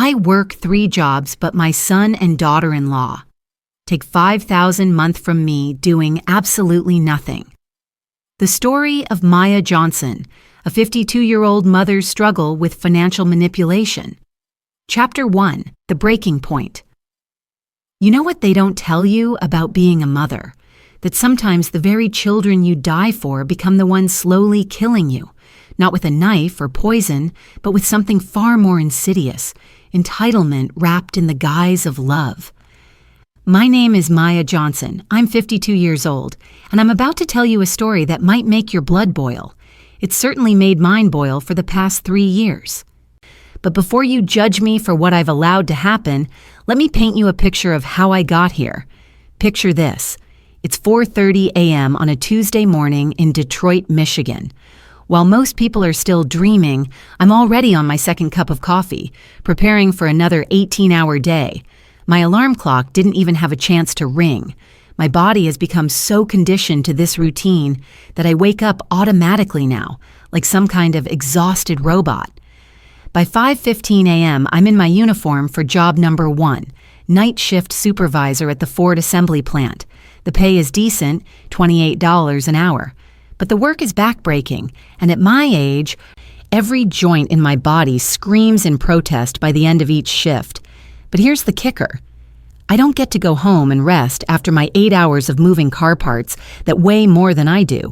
I work 3 jobs, but my son and daughter-in-law take $5,000 a month from me doing absolutely nothing. The story of Maya Johnson, a 52-year-old mother's struggle with financial manipulation. Chapter 1, The Breaking Point. You know what they don't tell you about being a mother? That sometimes the very children you die for become the ones slowly killing you, not with a knife or poison, but with something far more insidious, entitlement wrapped in the guise of love. My name is Maya Johnson. I'm 52 years old, and I'm about to tell you a story that might make your blood boil. It's certainly made mine boil for the past 3 years. But before you judge me for what I've allowed to happen, let me paint you a picture of how I got here. Picture this. It's 4:30 a.m. on a Tuesday morning in Detroit, Michigan. While most people are still dreaming, I'm already on my second cup of coffee, preparing for another 18-hour day. My alarm clock didn't even have a chance to ring. My body has become so conditioned to this routine that I wake up automatically now, like some kind of exhausted robot. By 5:15 a.m., I'm in my uniform for job number 1, night shift supervisor at the Ford assembly plant. The pay is decent, $28 an hour. But the work is backbreaking, and at my age, every joint in my body screams in protest by the end of each shift. But here's the kicker. I don't get to go home and rest after my 8 hours of moving car parts that weigh more than I do.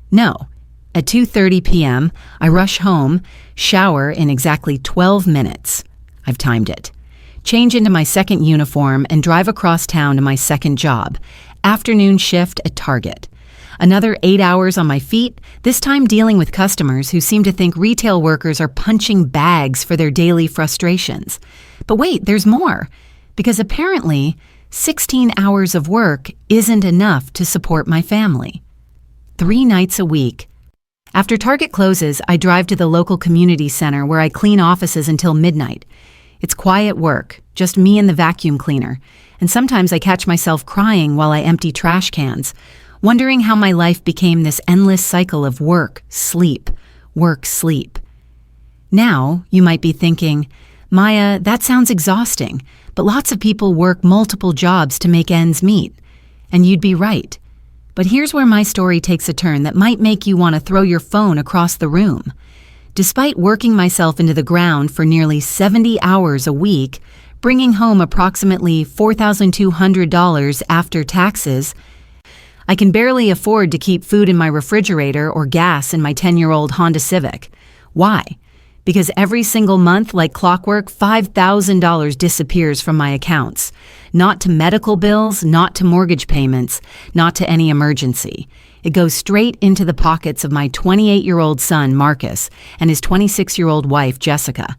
No. At 2:30 p.m., I rush home, shower in exactly 12 minutes. I've timed it. Change into my second uniform and drive across town to my second job, afternoon shift at Target. Another 8 hours on my feet, this time dealing with customers who seem to think retail workers are punching bags for their daily frustrations. But wait, there's more. Because apparently, 16 hours of work isn't enough to support my family. 3 nights a week. After Target closes, I drive to the local community center where I clean offices until midnight. It's quiet work, just me and the vacuum cleaner, and sometimes I catch myself crying while I empty trash cans, wondering how my life became this endless cycle of work, sleep, work, sleep. Now, you might be thinking, Maya, that sounds exhausting, but lots of people work multiple jobs to make ends meet. And you'd be right. But here's where my story takes a turn that might make you want to throw your phone across the room. Despite working myself into the ground for nearly 70 hours a week, bringing home approximately $4,200 after taxes, I can barely afford to keep food in my refrigerator or gas in my 10-year-old Honda Civic. Why? Because every single month, like clockwork, $5,000 disappears from my accounts. Not to medical bills, not to mortgage payments, not to any emergency. It goes straight into the pockets of my 28-year-old son, Marcus, and his 26-year-old wife, Jessica.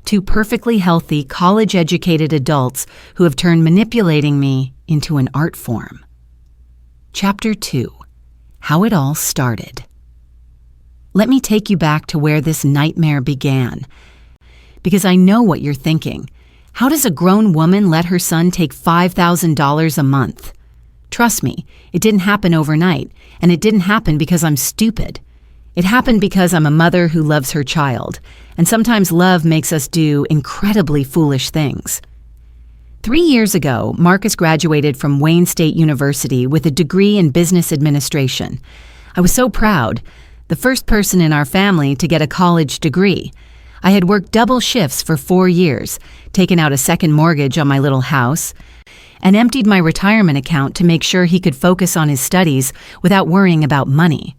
2 perfectly healthy, college-educated adults who have turned manipulating me into an art form. Chapter 2. How it all started. Let me take you back to where this nightmare began. Because I know what you're thinking. How does a grown woman let her son take $5,000 a month? Trust me, it didn't happen overnight, and it didn't happen because I'm stupid. It happened because I'm a mother who loves her child, and sometimes love makes us do incredibly foolish things. 3 years ago, Marcus graduated from Wayne State University with a degree in business administration. I was so proud. The first person in our family to get a college degree. I had worked double shifts for 4 years, taken out a second mortgage on my little house, and emptied my retirement account to make sure he could focus on his studies without worrying about money.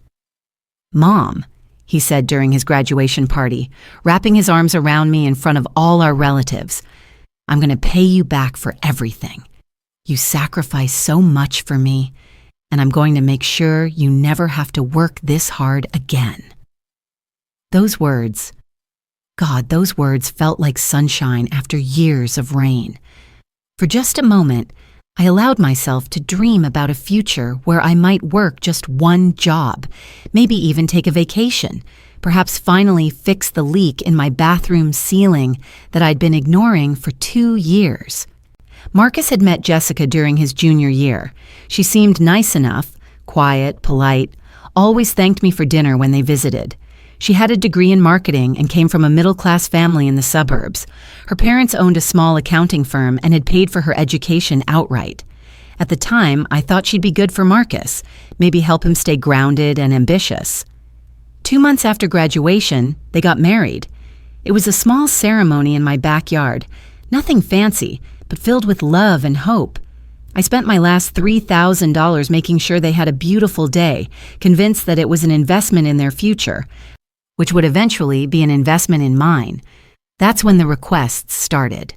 "Mom," he said during his graduation party, wrapping his arms around me in front of all our relatives, "I'm going to pay you back for everything. You sacrificed so much for me, and I'm going to make sure you never have to work this hard again." Those words, God, those words felt like sunshine after years of rain. For just a moment, I allowed myself to dream about a future where I might work just one job, maybe even take a vacation, perhaps finally fix the leak in my bathroom ceiling that I'd been ignoring for 2 years. Marcus had met Jessica during his junior year. She seemed nice enough, quiet, polite, always thanked me for dinner when they visited. She had a degree in marketing and came from a middle-class family in the suburbs. Her parents owned a small accounting firm and had paid for her education outright. At the time, I thought she'd be good for Marcus, maybe help him stay grounded and ambitious. 2 months after graduation, they got married. It was a small ceremony in my backyard, nothing fancy, but filled with love and hope. I spent my last $3,000 making sure they had a beautiful day, convinced that it was an investment in their future, which would eventually be an investment in mine. That's when the requests started.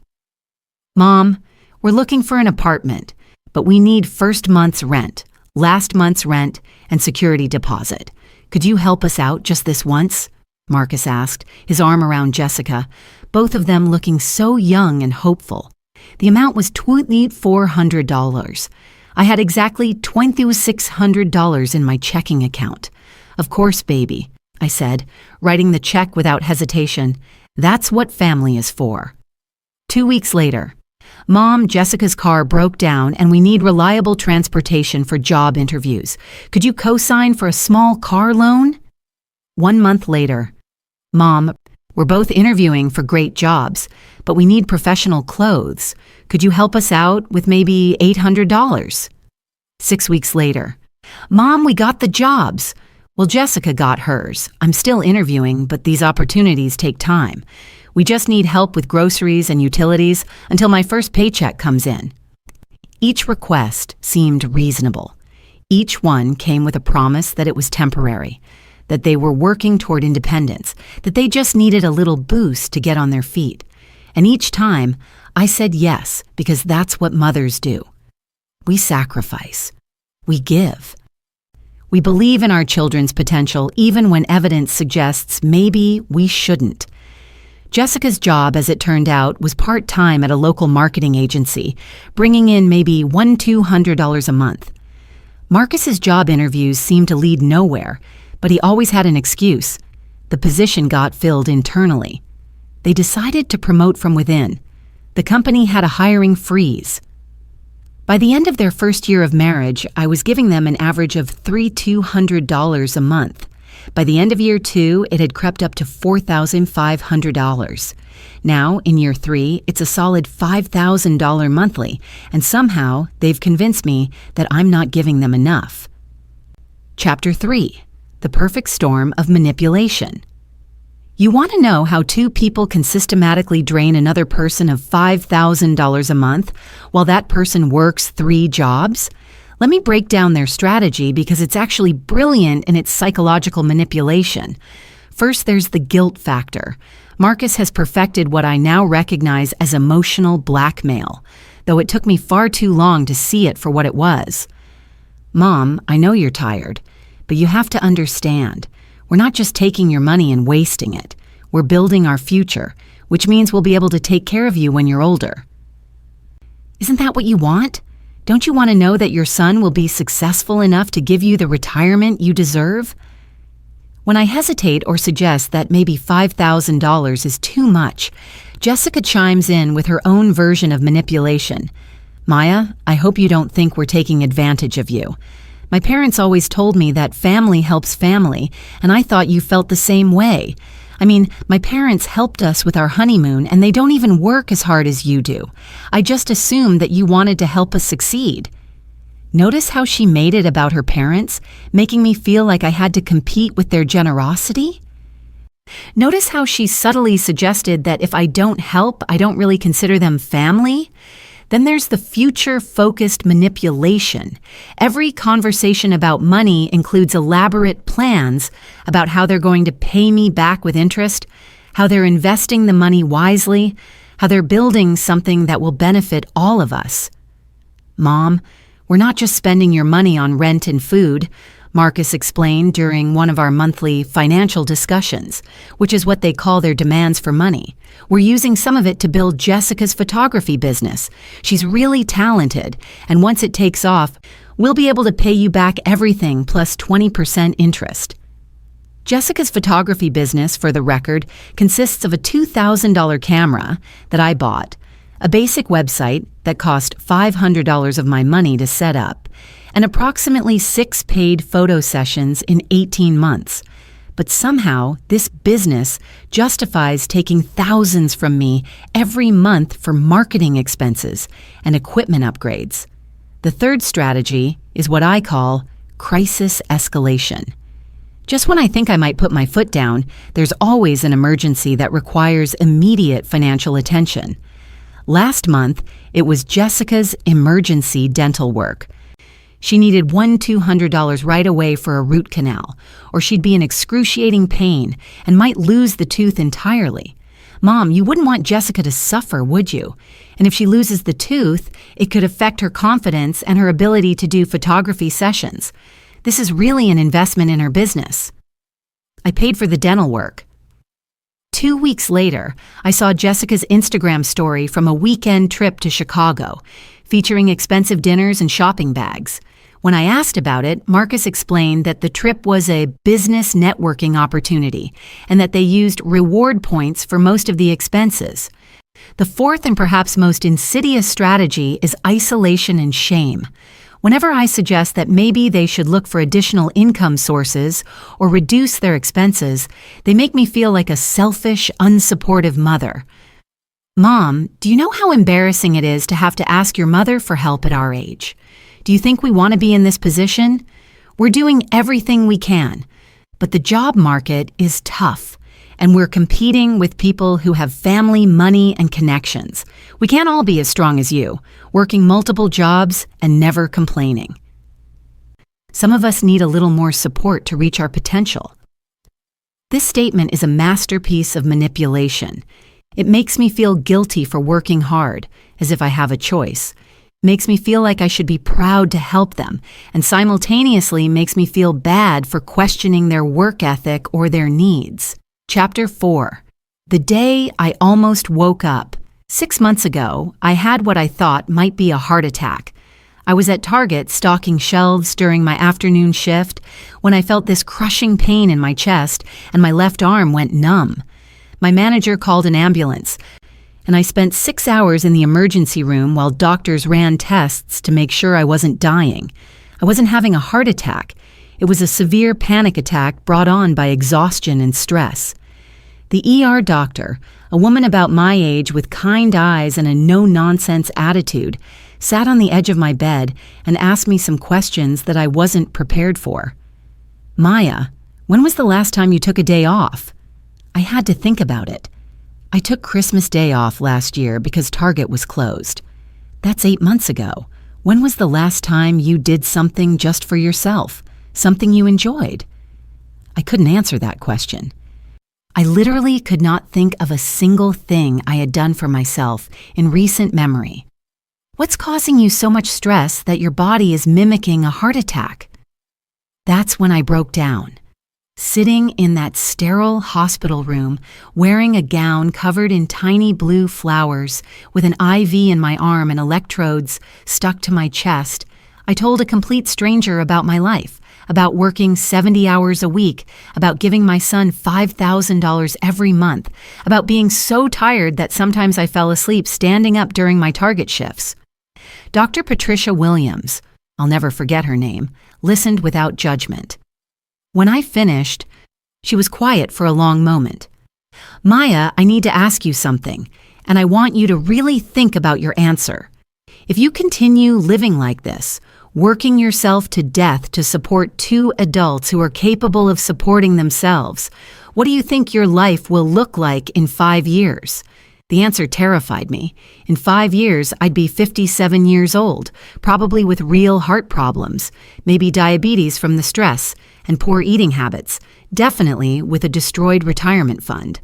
Mom, we're looking for an apartment, but we need first month's rent, last month's rent, and security deposit. Could you help us out just this once? Marcus asked, his arm around Jessica, both of them looking so young and hopeful. The amount was $2,400. I had exactly $2,600 in my checking account. Of course, baby, I said, writing the check without hesitation. That's what family is for. 2 weeks later, Mom, Jessica's car broke down and we need reliable transportation for job interviews. Could you co-sign for a small car loan? 1 month later, Mom, we're both interviewing for great jobs, but we need professional clothes. Could you help us out with maybe $800? 6 weeks later, Mom, we got the jobs. Well, Jessica got hers. I'm still interviewing, but these opportunities take time. We just need help with groceries and utilities until my first paycheck comes in. Each request seemed reasonable. Each one came with a promise that it was temporary, that they were working toward independence, that they just needed a little boost to get on their feet. And each time, I said yes, because that's what mothers do. We sacrifice. We give. We believe in our children's potential even when evidence suggests maybe we shouldn't. Jessica's job, as it turned out, was part-time at a local marketing agency, bringing in maybe $100-200 a month. Marcus's job interviews seemed to lead nowhere, but he always had an excuse. The position got filled internally. They decided to promote from within. The company had a hiring freeze. By the end of their first year of marriage, I was giving them an average of $3,200 a month. By the end of year 2, it had crept up to $4,500. Now, in year 3, it's a solid $5,000 monthly, and somehow they've convinced me that I'm not giving them enough. Chapter 3. The Perfect Storm of Manipulation. You want to know how 2 people can systematically drain another person of $5,000 a month while that person works 3 jobs? Let me break down their strategy because it's actually brilliant in its psychological manipulation. First, there's the guilt factor. Marcus has perfected what I now recognize as emotional blackmail, though it took me far too long to see it for what it was. Mom, I know you're tired, but you have to understand. We're not just taking your money and wasting it. We're building our future, which means we'll be able to take care of you when you're older. Isn't that what you want? Don't you want to know that your son will be successful enough to give you the retirement you deserve? When I hesitate or suggest that maybe $5,000 is too much, Jessica chimes in with her own version of manipulation. Maya, I hope you don't think we're taking advantage of you. My parents always told me that family helps family, and I thought you felt the same way. I mean, my parents helped us with our honeymoon, and they don't even work as hard as you do. I just assumed that you wanted to help us succeed. Notice how she made it about her parents, making me feel like I had to compete with their generosity? Notice how she subtly suggested that if I don't help, I don't really consider them family? Then there's the future-focused manipulation. Every conversation about money includes elaborate plans about how they're going to pay me back with interest, how they're investing the money wisely, how they're building something that will benefit all of us. Mom, we're not just spending your money on rent and food, Marcus explained during one of our monthly financial discussions, which is what they call their demands for money. We're using some of it to build Jessica's photography business. She's really talented, and once it takes off, we'll be able to pay you back everything plus 20% interest. Jessica's photography business, for the record, consists of a $2,000 camera that I bought, a basic website that cost $500 of my money to set up, and approximately 6 paid photo sessions in 18 months. But somehow, this business justifies taking thousands from me every month for marketing expenses and equipment upgrades. The third strategy is what I call crisis escalation. Just when I think I might put my foot down, there's always an emergency that requires immediate financial attention. Last month, it was Jessica's emergency dental work. She needed $200 right away for a root canal, or she'd be in excruciating pain and might lose the tooth entirely. Mom, you wouldn't want Jessica to suffer, would you? And if she loses the tooth, it could affect her confidence and her ability to do photography sessions. This is really an investment in her business. I paid for the dental work. 2 weeks later, I saw Jessica's Instagram story from a weekend trip to Chicago, featuring expensive dinners and shopping bags. When I asked about it, Marcus explained that the trip was a business networking opportunity and that they used reward points for most of the expenses. The fourth and perhaps most insidious strategy is isolation and shame. Whenever I suggest that maybe they should look for additional income sources or reduce their expenses, they make me feel like a selfish, unsupportive mother. Mom, do you know how embarrassing it is to have to ask your mother for help at our age? Do you think we want to be in this position? We're doing everything we can, but the job market is tough, and we're competing with people who have family, money, and connections. We can't all be as strong as you, working multiple jobs and never complaining. Some of us need a little more support to reach our potential. This statement is a masterpiece of manipulation. It makes me feel guilty for working hard, as if I have a choice. Makes me feel like I should be proud to help them, and simultaneously makes me feel bad for questioning their work ethic or their needs. Chapter 4. The day I almost woke up. 6 months ago, I had what I thought might be a heart attack. I was at Target stocking shelves during my afternoon shift when I felt this crushing pain in my chest and my left arm went numb. My manager called an ambulance, and I spent 6 hours in the emergency room while doctors ran tests to make sure I wasn't dying. I wasn't having a heart attack. It was a severe panic attack brought on by exhaustion and stress. The ER doctor, a woman about my age with kind eyes and a no-nonsense attitude, sat on the edge of my bed and asked me some questions that I wasn't prepared for. Maya, when was the last time you took a day off? I had to think about it. I took Christmas Day off last year because Target was closed. That's 8 months ago. When was the last time you did something just for yourself? Something you enjoyed? I couldn't answer that question. I literally could not think of a single thing I had done for myself in recent memory. What's causing you so much stress that your body is mimicking a heart attack? That's when I broke down. Sitting in that sterile hospital room, wearing a gown covered in tiny blue flowers, with an IV in my arm and electrodes stuck to my chest, I told a complete stranger about my life, about working 70 hours a week, about giving my son $5,000 every month, about being so tired that sometimes I fell asleep standing up during my Target shifts. Dr. Patricia Williams, I'll never forget her name, listened without judgment. When I finished, she was quiet for a long moment. Maya, I need to ask you something, and I want you to really think about your answer. If you continue living like this, working yourself to death to support 2 adults who are capable of supporting themselves, what do you think your life will look like in 5 years? The answer terrified me. In 5 years, I'd be 57 years old, probably with real heart problems, maybe diabetes from the stress, and poor eating habits, definitely with a destroyed retirement fund.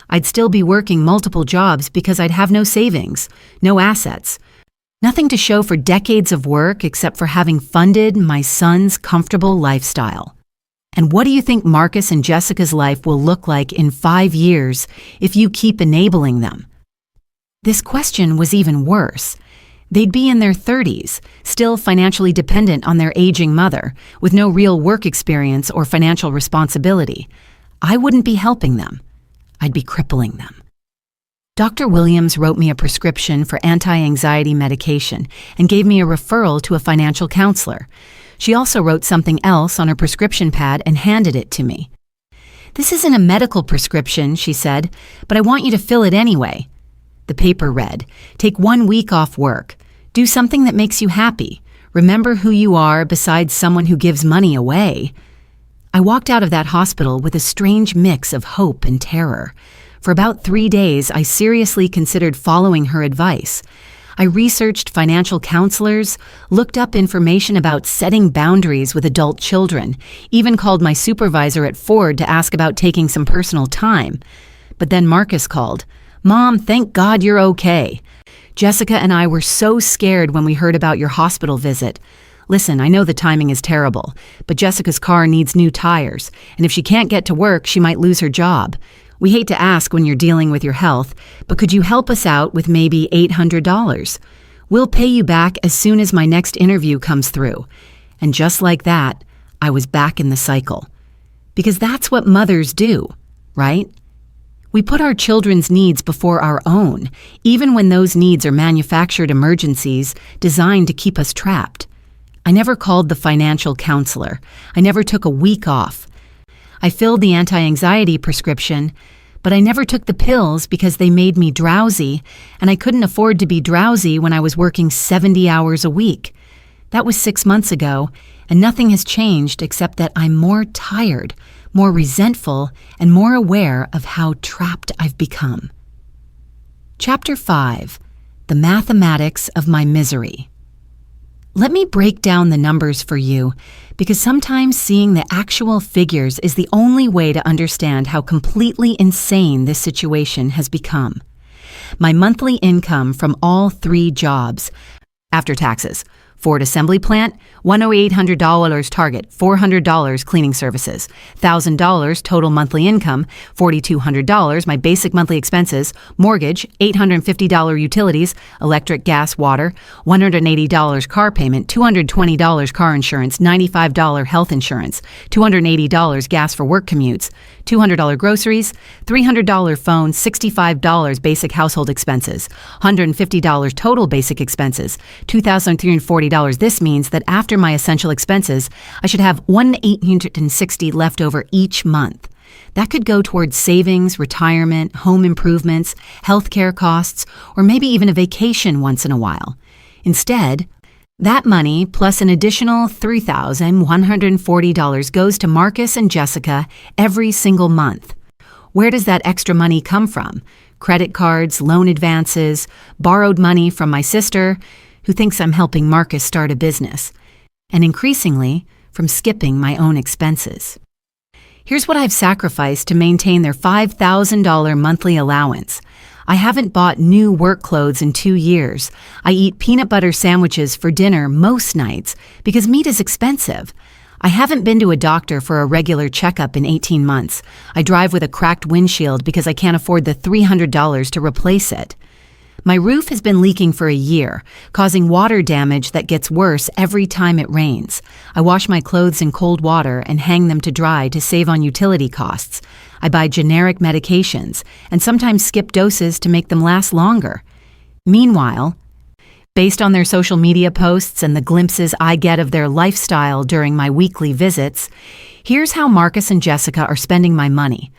I'd still be working multiple jobs because I'd have no savings, no assets, nothing to show for decades of work except for having funded my son's comfortable lifestyle. And what do you think Marcus and Jessica's life will look like in 5 years if you keep enabling them? This question was even worse. They'd be in their 30s, still financially dependent on their aging mother, with no real work experience or financial responsibility. I wouldn't be helping them. I'd be crippling them. Dr. Williams wrote me a prescription for anti-anxiety medication and gave me a referral to a financial counselor. She also wrote something else on her prescription pad and handed it to me. "This isn't a medical prescription," she said, "but I want you to fill it anyway." The paper read, "Take 1 week off work. Do something that makes you happy. Remember who you are besides someone who gives money away." I walked out of that hospital with a strange mix of hope and terror. For about 3 days, I seriously considered following her advice. I researched financial counselors, looked up information about setting boundaries with adult children, even called my supervisor at Ford to ask about taking some personal time. But then Marcus called. "Mom, thank God you're okay. Jessica and I were so scared when we heard about your hospital visit. Listen, I know the timing is terrible, but Jessica's car needs new tires, and if she can't get to work, she might lose her job. We hate to ask when you're dealing with your health, but could you help us out with maybe $800? We'll pay you back as soon as my next interview comes through." And just like that, I was back in the cycle. Because that's what mothers do, right? We put our children's needs before our own, even when those needs are manufactured emergencies designed to keep us trapped. I never called the financial counselor. I never took a week off. I filled the anti-anxiety prescription, but I never took the pills because they made me drowsy, and I couldn't afford to be drowsy when I was working 70 hours a week. That was 6 months ago, and nothing has changed except that I'm more tired, more resentful, and more aware of how trapped I've become. Chapter 5: The Mathematics of My Misery. Let me break down the numbers for you, because sometimes seeing the actual figures is the only way to understand how completely insane this situation has become. My monthly income from all 3 jobs, after taxes: Ford assembly plant, $1,800 target, $400 cleaning services, $1,000 total monthly income, $4,200 my basic monthly expenses, mortgage, $850 utilities, electric, gas, water, $180 car payment, $220 car insurance, $95 health insurance, $280 gas for work commutes, $200 groceries, $300 phone, $65 basic household expenses, $150 total basic expenses, $2,340. This means that after my essential expenses, I should have $1,860 left over each month. That could go towards savings, retirement, home improvements, healthcare costs, or maybe even a vacation once in a while. Instead, that money plus an additional $3,140 goes to Marcus and Jessica every single month. Where does that extra money come from? Credit cards, loan advances, borrowed money from my sister, who thinks I'm helping Marcus start a business, and increasingly, from skipping my own expenses. Here's what I've sacrificed to maintain their $5,000 monthly allowance. I haven't bought new work clothes in 2 years. I eat peanut butter sandwiches for dinner most nights because meat is expensive. I haven't been to a doctor for a regular checkup in 18 months. I drive with a cracked windshield because I can't afford the $300 to replace it. My roof has been leaking for a year, causing water damage that gets worse every time it rains. I wash my clothes in cold water and hang them to dry to save on utility costs. I buy generic medications and sometimes skip doses to make them last longer. Meanwhile, based on their social media posts and the glimpses I get of their lifestyle during my weekly visits, here's how Marcus and Jessica are spending my money.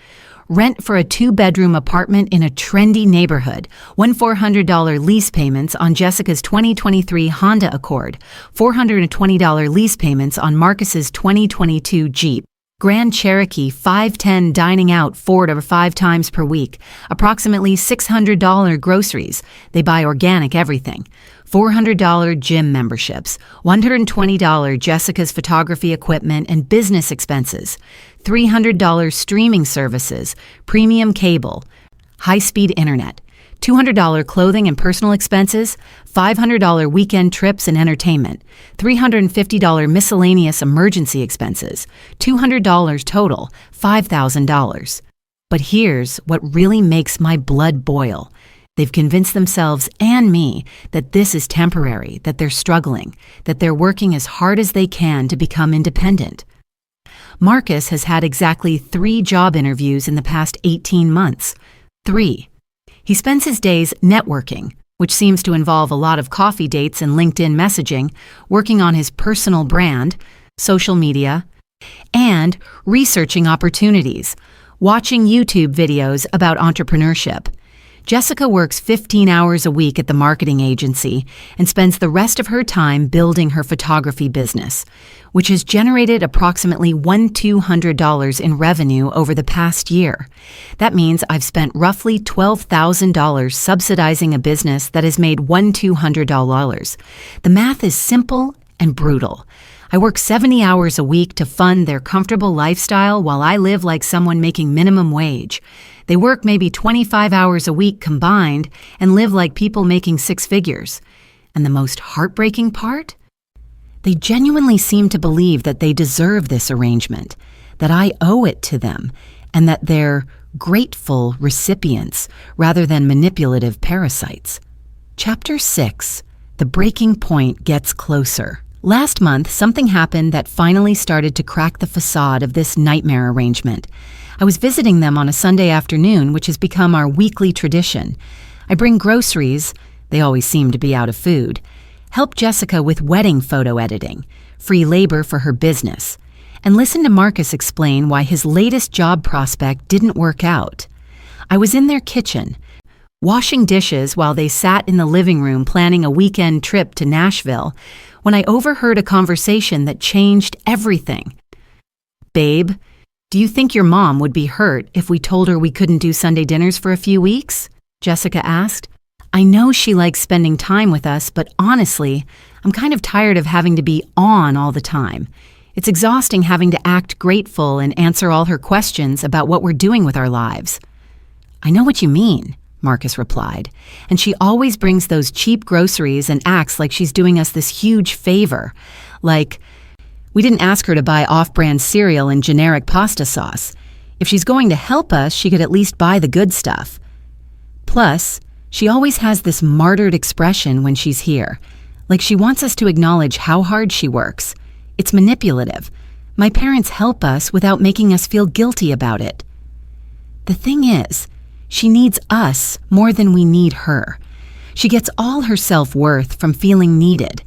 Rent for a 2-bedroom apartment in a trendy neighborhood, $1,400 lease payments on Jessica's 2023 Honda Accord, $420 lease payments on Marcus's 2022 Jeep, Grand Cherokee 510 dining out 4 to 5 times per week, approximately $600 groceries. They buy organic everything. $400 gym memberships, $120 Jessica's photography equipment and business expenses, $300 streaming services, premium cable, high-speed internet, $200 clothing and personal expenses, $500 weekend trips and entertainment, $350 miscellaneous emergency expenses, $200 total, $5,000. But here's what really makes my blood boil. They've convinced themselves and me that this is temporary, that they're struggling, that they're working as hard as they can to become independent. Marcus has had exactly 3 job interviews in the past 18 months. 3. He spends his days networking, which seems to involve a lot of coffee dates and LinkedIn messaging, working on his personal brand, social media, and researching opportunities. watching YouTube videos about entrepreneurship. Jessica works 15 hours a week at the marketing agency and spends the rest of her time building her photography business, which has generated approximately $1,200 in revenue over the past year. That means I've spent roughly $12,000 subsidizing a business that has made $1,200. The math is simple and brutal. I work 70 hours a week to fund their comfortable lifestyle while I live like someone making minimum wage. They work maybe 25 hours a week combined and live like people making six figures. And the most heartbreaking part? They genuinely seem to believe that they deserve this arrangement, that I owe it to them, and that they're grateful recipients rather than manipulative parasites. Chapter 6. The breaking point gets closer. Last month, something happened that finally started to crack the facade of this nightmare arrangement. I was visiting them on a Sunday afternoon, which has become our weekly tradition. I bring groceries, they always seem to be out of food, help Jessica with wedding photo editing, free labor for her business, and listen to Marcus explain why his latest job prospect didn't work out. I was in their kitchen, washing dishes while they sat in the living room planning a weekend trip to Nashville, when I overheard a conversation that changed everything. "Babe, do you think your mom would be hurt if we told her we couldn't do Sunday dinners for a few weeks?" Jessica asked. "I know she likes spending time with us, but honestly, I'm kind of tired of having to be on all the time. It's exhausting having to act grateful and answer all her questions about what we're doing with our lives." "I know what you mean," Marcus replied, "and she always brings those cheap groceries and acts like she's doing us this huge favor. Like, we didn't ask her to buy off-brand cereal and generic pasta sauce. If she's going to help us, she could at least buy the good stuff. Plus, she always has this martyred expression when she's here, like she wants us to acknowledge how hard she works. It's manipulative. My parents help us without making us feel guilty about it. The thing is, she needs us more than we need her. She gets all her self-worth from feeling needed.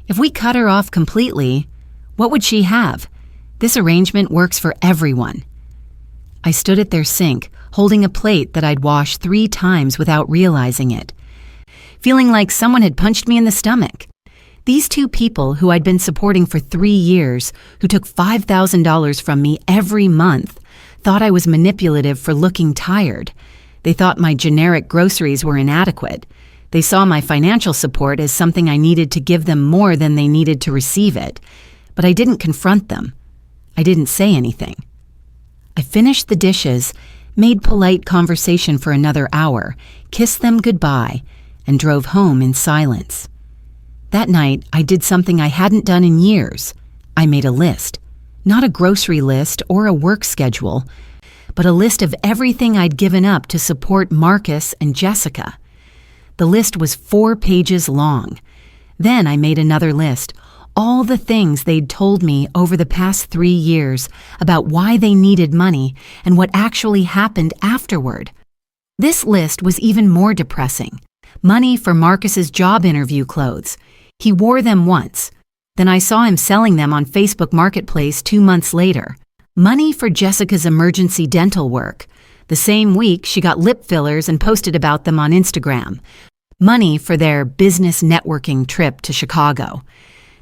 If we cut her off completely, what would she have? This arrangement works for everyone." I stood at their sink, holding a plate that I'd washed 3 times without realizing it, feeling like someone had punched me in the stomach. These 2 people who I'd been supporting for 3 years, who took $5,000 from me every month, thought I was manipulative for looking tired. They thought my generic groceries were inadequate. They saw my financial support as something I needed to give them more than they needed to receive it. But I didn't confront them. I didn't say anything. I finished the dishes, made polite conversation for another hour, kissed them goodbye, and drove home in silence. That night, I did something I hadn't done in years. I made a list. Not a grocery list or a work schedule, but a list of everything I'd given up to support Marcus and Jessica. The list was 4 pages long. Then I made another list, all the things they'd told me over the past 3 years about why they needed money and what actually happened afterward. This list was even more depressing. Money for Marcus's job interview clothes. He wore them once. Then I saw him selling them on Facebook Marketplace 2 months later. Money for Jessica's emergency dental work. The same week, she got lip fillers and posted about them on Instagram. Money for their business networking trip to Chicago.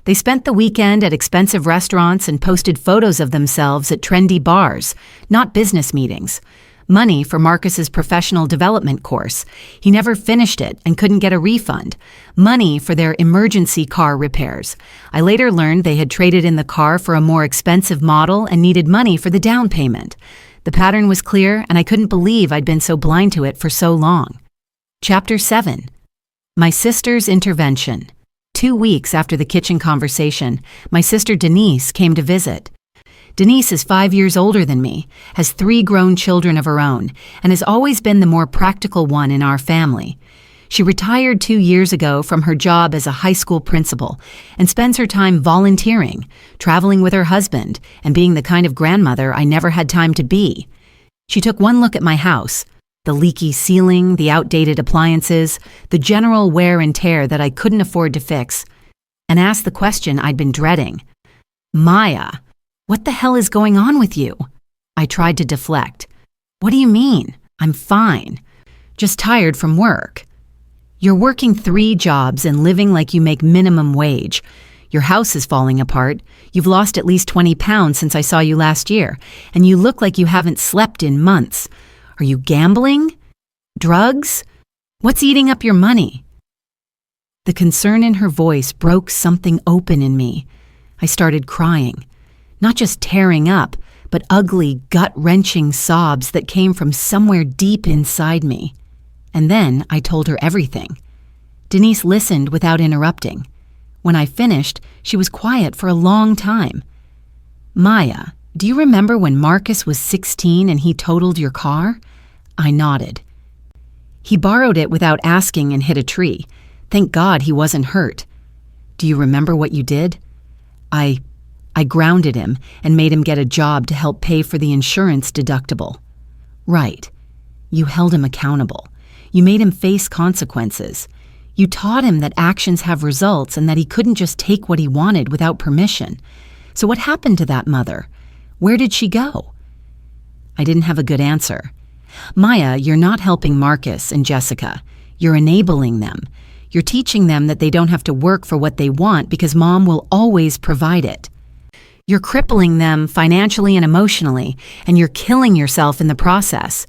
They spent the weekend at expensive restaurants and posted photos of themselves at trendy bars, not business meetings. Money for Marcus's professional development course. He never finished it and couldn't get a refund. Money for their emergency car repairs. I later learned they had traded in the car for a more expensive model and needed money for the down payment. The pattern was clear, and I couldn't believe I'd been so blind to it for so long. Chapter 7. My sister's intervention. 2 weeks after the kitchen conversation, my sister Denise came to visit. Denise is 5 years older than me, has 3 grown children of her own, and has always been the more practical one in our family. She retired 2 years ago from her job as a high school principal and spends her time volunteering, traveling with her husband, and being the kind of grandmother I never had time to be. She took one look at my house, the leaky ceiling, the outdated appliances, the general wear and tear that I couldn't afford to fix, and asked the question I'd been dreading. "Maya, what the hell is going on with you?" I tried to deflect. What do you mean? I'm fine. Just tired from work. You're working 3 jobs and living like you make minimum wage. Your house is falling apart. You've lost at least 20 pounds since I saw you last year, and you look like you haven't slept in months. Are you gambling? Drugs? What's eating up your money? The concern in her voice broke something open in me. I started crying. Not just tearing up, but ugly, gut-wrenching sobs that came from somewhere deep inside me. And then I told her everything. Denise listened without interrupting. When I finished, she was quiet for a long time. Maya, do you remember when Marcus was 16 and he totaled your car? I nodded. He borrowed it without asking and hit a tree. Thank God he wasn't hurt. Do you remember what you did? I grounded him and made him get a job to help pay for the insurance deductible. Right. You held him accountable. You made him face consequences. You taught him that actions have results and that he couldn't just take what he wanted without permission. So what happened to that mother? Where did she go? I didn't have a good answer. Maya, you're not helping Marcus and Jessica. You're enabling them. You're teaching them that they don't have to work for what they want because Mom will always provide it. You're crippling them financially and emotionally, and you're killing yourself in the process.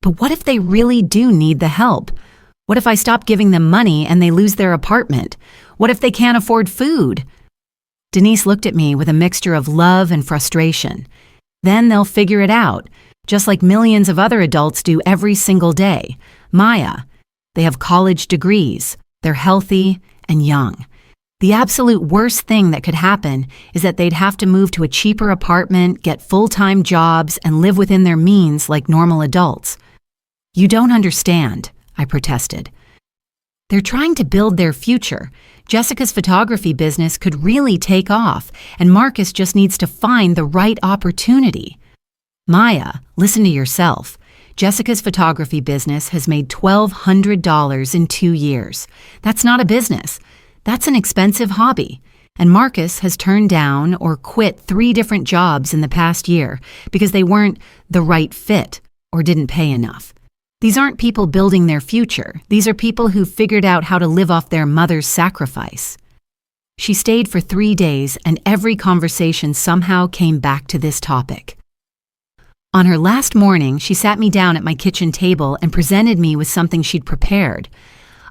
But what if they really do need the help? What if I stop giving them money and they lose their apartment? What if they can't afford food? Denise looked at me with a mixture of love and frustration. Then they'll figure it out, just like millions of other adults do every single day. Maya, they have college degrees. They're healthy and young. The absolute worst thing that could happen is that they'd have to move to a cheaper apartment, get full-time jobs, and live within their means like normal adults. You don't understand, I protested. They're trying to build their future. Jessica's photography business could really take off, and Marcus just needs to find the right opportunity. Maya, listen to yourself. Jessica's photography business has made $1,200 in 2 years. That's not a business. That's an expensive hobby. And Marcus has turned down or quit 3 different jobs in the past year because they weren't the right fit or didn't pay enough. These aren't people building their future. These are people who've figured out how to live off their mother's sacrifice. She stayed for 3 days, and every conversation somehow came back to this topic. On her last morning, she sat me down at my kitchen table and presented me with something she'd prepared.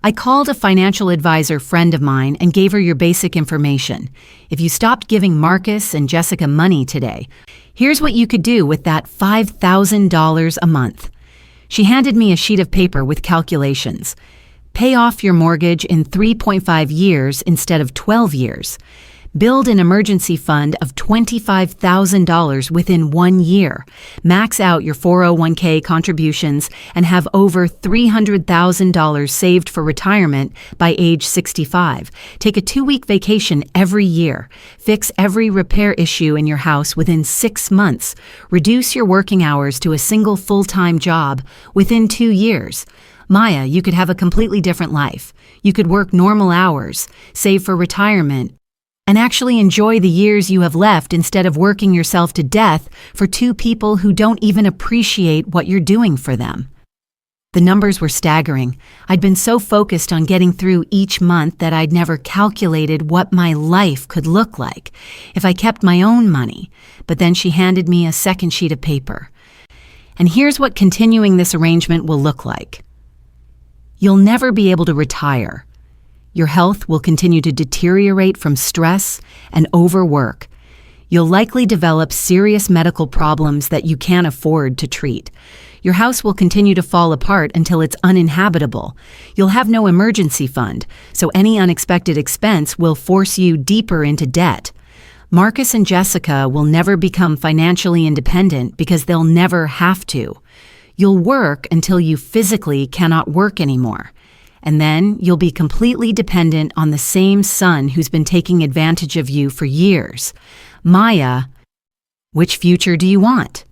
I called a financial advisor friend of mine and gave her your basic information. If you stopped giving Marcus and Jessica money today, here's what you could do with that $5,000 a month. She handed me a sheet of paper with calculations. Pay off your mortgage in 3.5 years instead of 12 years. Build an emergency fund of $25,000 within 1 year. Max out your 401k contributions and have over $300,000 saved for retirement by age 65. Take a 2-week vacation every year. Fix every repair issue in your house within 6 months. Reduce your working hours to a single full-time job within 2 years. Maya, you could have a completely different life. You could work normal hours, save for retirement, and actually enjoy the years you have left instead of working yourself to death for 2 people who don't even appreciate what you're doing for them. The numbers were staggering. I'd been so focused on getting through each month that I'd never calculated what my life could look like if I kept my own money. But then she handed me a second sheet of paper. And here's what continuing this arrangement will look like. You'll never be able to retire. Your health will continue to deteriorate from stress and overwork. You'll likely develop serious medical problems that you can't afford to treat. Your house will continue to fall apart until it's uninhabitable. You'll have no emergency fund, so any unexpected expense will force you deeper into debt. Marcus and Jessica will never become financially independent because they'll never have to. You'll work until you physically cannot work anymore. And then you'll be completely dependent on the same son who's been taking advantage of you for years. Maya, which future do you want?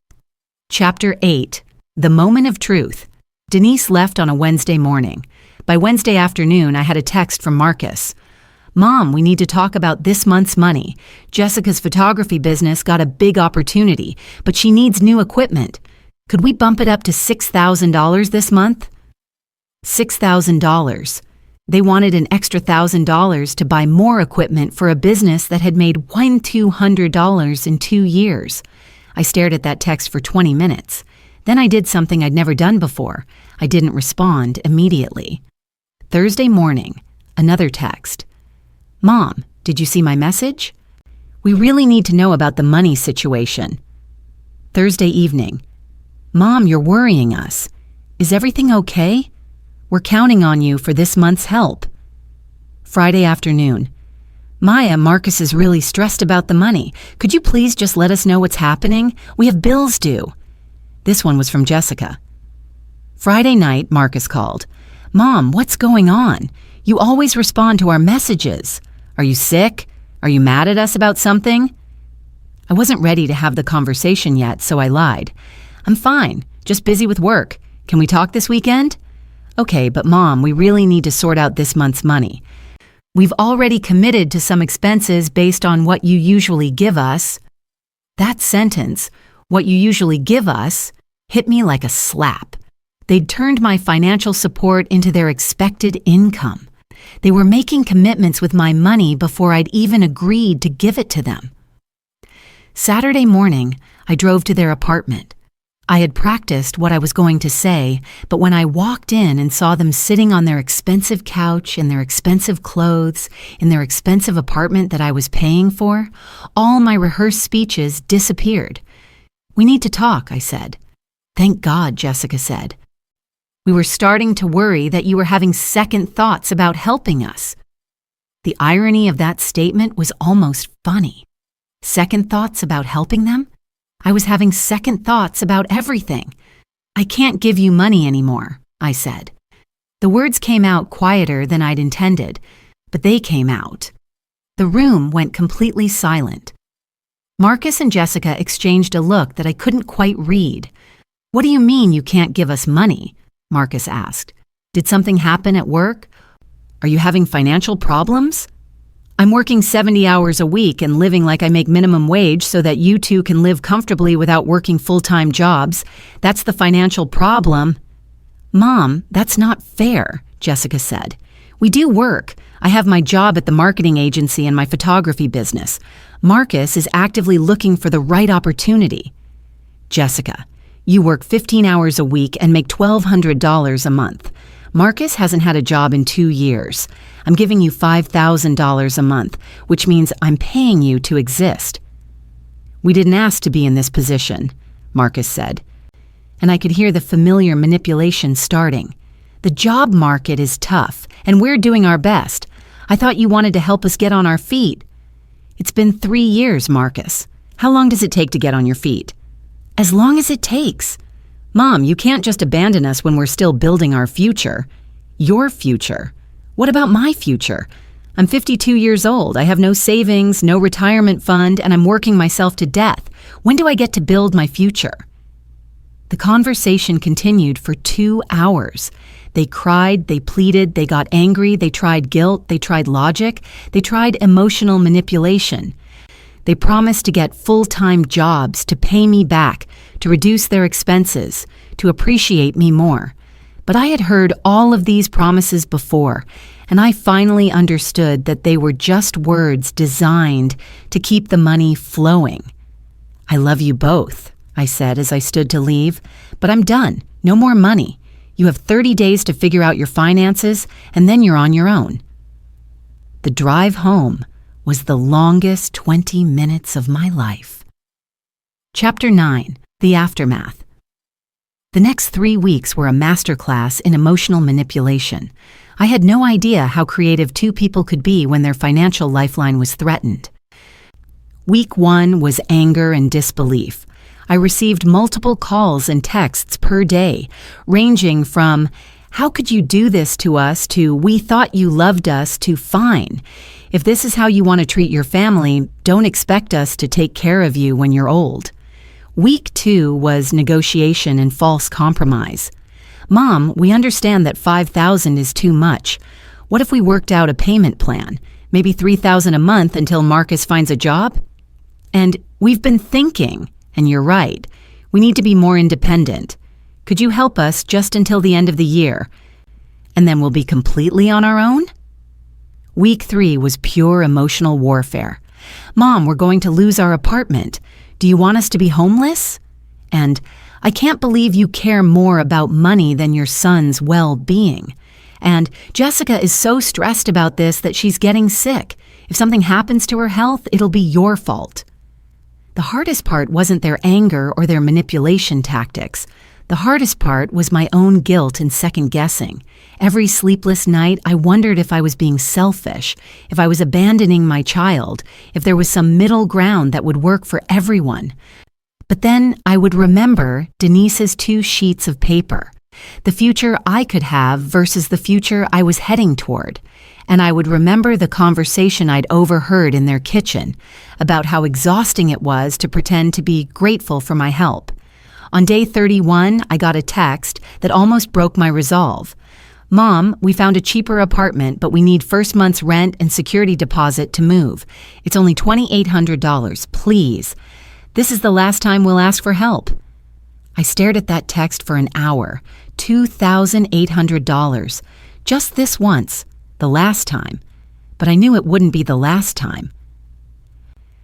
Chapter 8, The Moment of Truth. Denise left on a Wednesday morning. By Wednesday afternoon, I had a text from Marcus. Mom, we need to talk about this month's money. Jessica's photography business got a big opportunity, but she needs new equipment. Could we bump it up to $6,000 this month? $6,000. They wanted an extra $1,000 to buy more equipment for a business that had made $1,200 in 2 years. I stared at that text for 20 minutes. Then I did something I'd never done before. I didn't respond immediately. Thursday morning, another text. Mom, did you see my message? We really need to know about the money situation. Thursday evening. Mom, you're worrying us. Is everything okay? We're counting on you for this month's help. Friday afternoon. Maya, Marcus is really stressed about the money. Could you please just let us know what's happening? We have bills due. This one was from Jessica. Friday night, Marcus called. Mom, what's going on? You always respond to our messages. Are you sick? Are you mad at us about something? I wasn't ready to have the conversation yet, so I lied. I'm fine, just busy with work. Can we talk this weekend? Okay, but Mom, we really need to sort out this month's money. We've already committed to some expenses based on what you usually give us. That sentence, what you usually give us, hit me like a slap. They'd turned my financial support into their expected income. They were making commitments with my money before I'd even agreed to give it to them. Saturday morning, I drove to their apartment. I had practiced what I was going to say, but when I walked in and saw them sitting on their expensive couch in their expensive clothes, in their expensive apartment that I was paying for, all my rehearsed speeches disappeared. We need to talk, I said. Thank God, Jessica said. We were starting to worry that you were having second thoughts about helping us. The irony of that statement was almost funny. Second thoughts about helping them? I was having second thoughts about everything. I can't give you money anymore, I said. The words came out quieter than I'd intended, but they came out. The room went completely silent. Marcus and Jessica exchanged a look that I couldn't quite read. What do you mean you can't give us money? Marcus asked. Did something happen at work? Are you having financial problems? I'm working 70 hours a week and living like I make minimum wage so that you two can live comfortably without working full-time jobs. That's the financial problem. Mom, that's not fair, Jessica said. We do work. I have my job at the marketing agency and my photography business. Marcus is actively looking for the right opportunity. Jessica, you work 15 hours a week and make $1,200 a month. Marcus hasn't had a job in 2 years. I'm giving you $5,000 a month, which means I'm paying you to exist. We didn't ask to be in this position, Marcus said. And I could hear the familiar manipulation starting. The job market is tough, and we're doing our best. I thought you wanted to help us get on our feet. It's been 3 years, Marcus. How long does it take to get on your feet? As long as it takes. Mom, you can't just abandon us when we're still building our future. Your future. What about my future? I'm 52 years old. I have no savings, no retirement fund, and I'm working myself to death. When do I get to build my future? The conversation continued for 2 hours. They cried, they pleaded, they got angry, they tried guilt, they tried logic, they tried emotional manipulation. They promised to get full-time jobs, to pay me back, to reduce their expenses, to appreciate me more. But I had heard all of these promises before, and I finally understood that they were just words designed to keep the money flowing. I love you both, I said as I stood to leave, but I'm done. No more money. You have 30 days to figure out your finances, and then you're on your own. The drive home was the longest 20 minutes of my life. Chapter 9, The Aftermath. The next 3 weeks were a masterclass in emotional manipulation. I had no idea how creative two people could be when their financial lifeline was threatened. Week 1 was anger and disbelief. I received multiple calls and texts per day, ranging from, "How could you do this to us?" to "We thought you loved us," to "Fine. If this is how you want to treat your family, don't expect us to take care of you when you're old." Week 2 was negotiation and false compromise. "Mom, we understand that $5,000 is too much. What if we worked out a payment plan? Maybe $3,000 a month until Marcus finds a job?" And "We've been thinking," and you're right. We need to be more independent. Could you help us just until the end of the year? And then we'll be completely on our own? Week 3 was pure emotional warfare. Mom, we're going to lose our apartment. Do you want us to be homeless? And I can't believe you care more about money than your son's well-being. And Jessica is so stressed about this that she's getting sick. If something happens to her health, it'll be your fault. The hardest part wasn't their anger or their manipulation tactics. The hardest part was my own guilt and second-guessing. Every sleepless night, I wondered if I was being selfish, if I was abandoning my child, if there was some middle ground that would work for everyone. But then I would remember Denise's 2 sheets of paper, the future I could have versus the future I was heading toward. And I would remember the conversation I'd overheard in their kitchen about how exhausting it was to pretend to be grateful for my help. On day 31, I got a text that almost broke my resolve. Mom, we found a cheaper apartment, but we need first month's rent and security deposit to move. It's only $2,800, please. This is the last time we'll ask for help. I stared at that text for an hour. $2,800. Just this once, the last time. But I knew it wouldn't be the last time.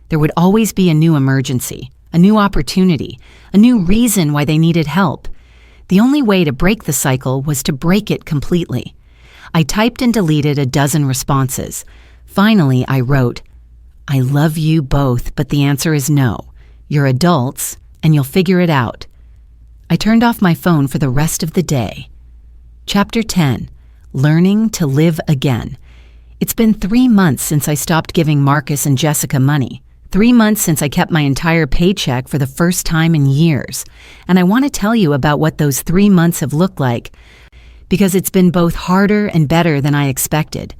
There would always be a new emergency, a new opportunity, a new reason why they needed help. The only way to break the cycle was to break it completely. I typed and deleted a dozen responses. Finally, I wrote, I love you both, but the answer is no. You're adults, and you'll figure it out. I turned off my phone for the rest of the day. Chapter 10, Learning to Live Again. It's been 3 months since I stopped giving Marcus and Jessica money. 3 months since I kept my entire paycheck for the first time in years. And I want to tell you about what those 3 months have looked like, because it's been both harder and better than I expected.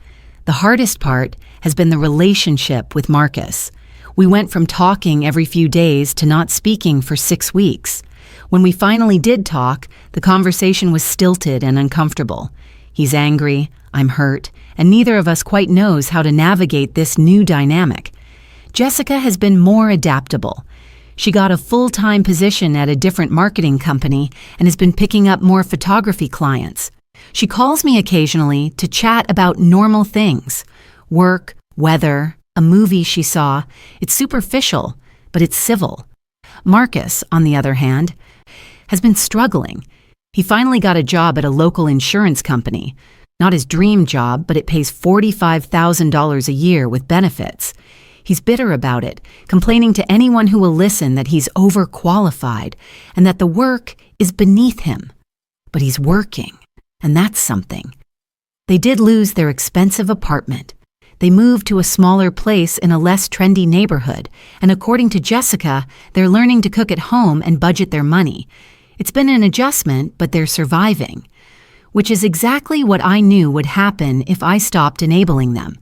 The hardest part has been the relationship with Marcus. We went from talking every few days to not speaking for 6 weeks. When we finally did talk, the conversation was stilted and uncomfortable. He's angry, I'm hurt, and neither of us quite knows how to navigate this new dynamic. Jessica has been more adaptable. She got a full-time position at a different marketing company and has been picking up more photography clients. She calls me occasionally to chat about normal things. Work, weather, a movie she saw. It's superficial, but it's civil. Marcus, on the other hand, has been struggling. He finally got a job at a local insurance company. Not his dream job, but it pays $45,000 a year with benefits. He's bitter about it, complaining to anyone who will listen that he's overqualified and that the work is beneath him. But he's working, and that's something. They did lose their expensive apartment. They moved to a smaller place in a less trendy neighborhood, and according to Jessica, they're learning to cook at home and budget their money. It's been an adjustment, but they're surviving, which is exactly what I knew would happen if I stopped enabling them.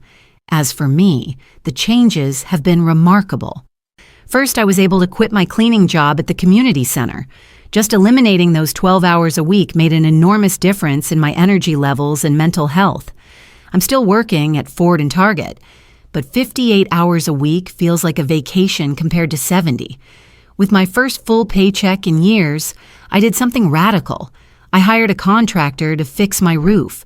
As for me, the changes have been remarkable. First, I was able to quit my cleaning job at the community center. Just eliminating those 12 hours a week made an enormous difference in my energy levels and mental health. I'm still working at Ford and Target, but 58 hours a week feels like a vacation compared to 70. With my first full paycheck in years, I did something radical. I hired a contractor to fix my roof.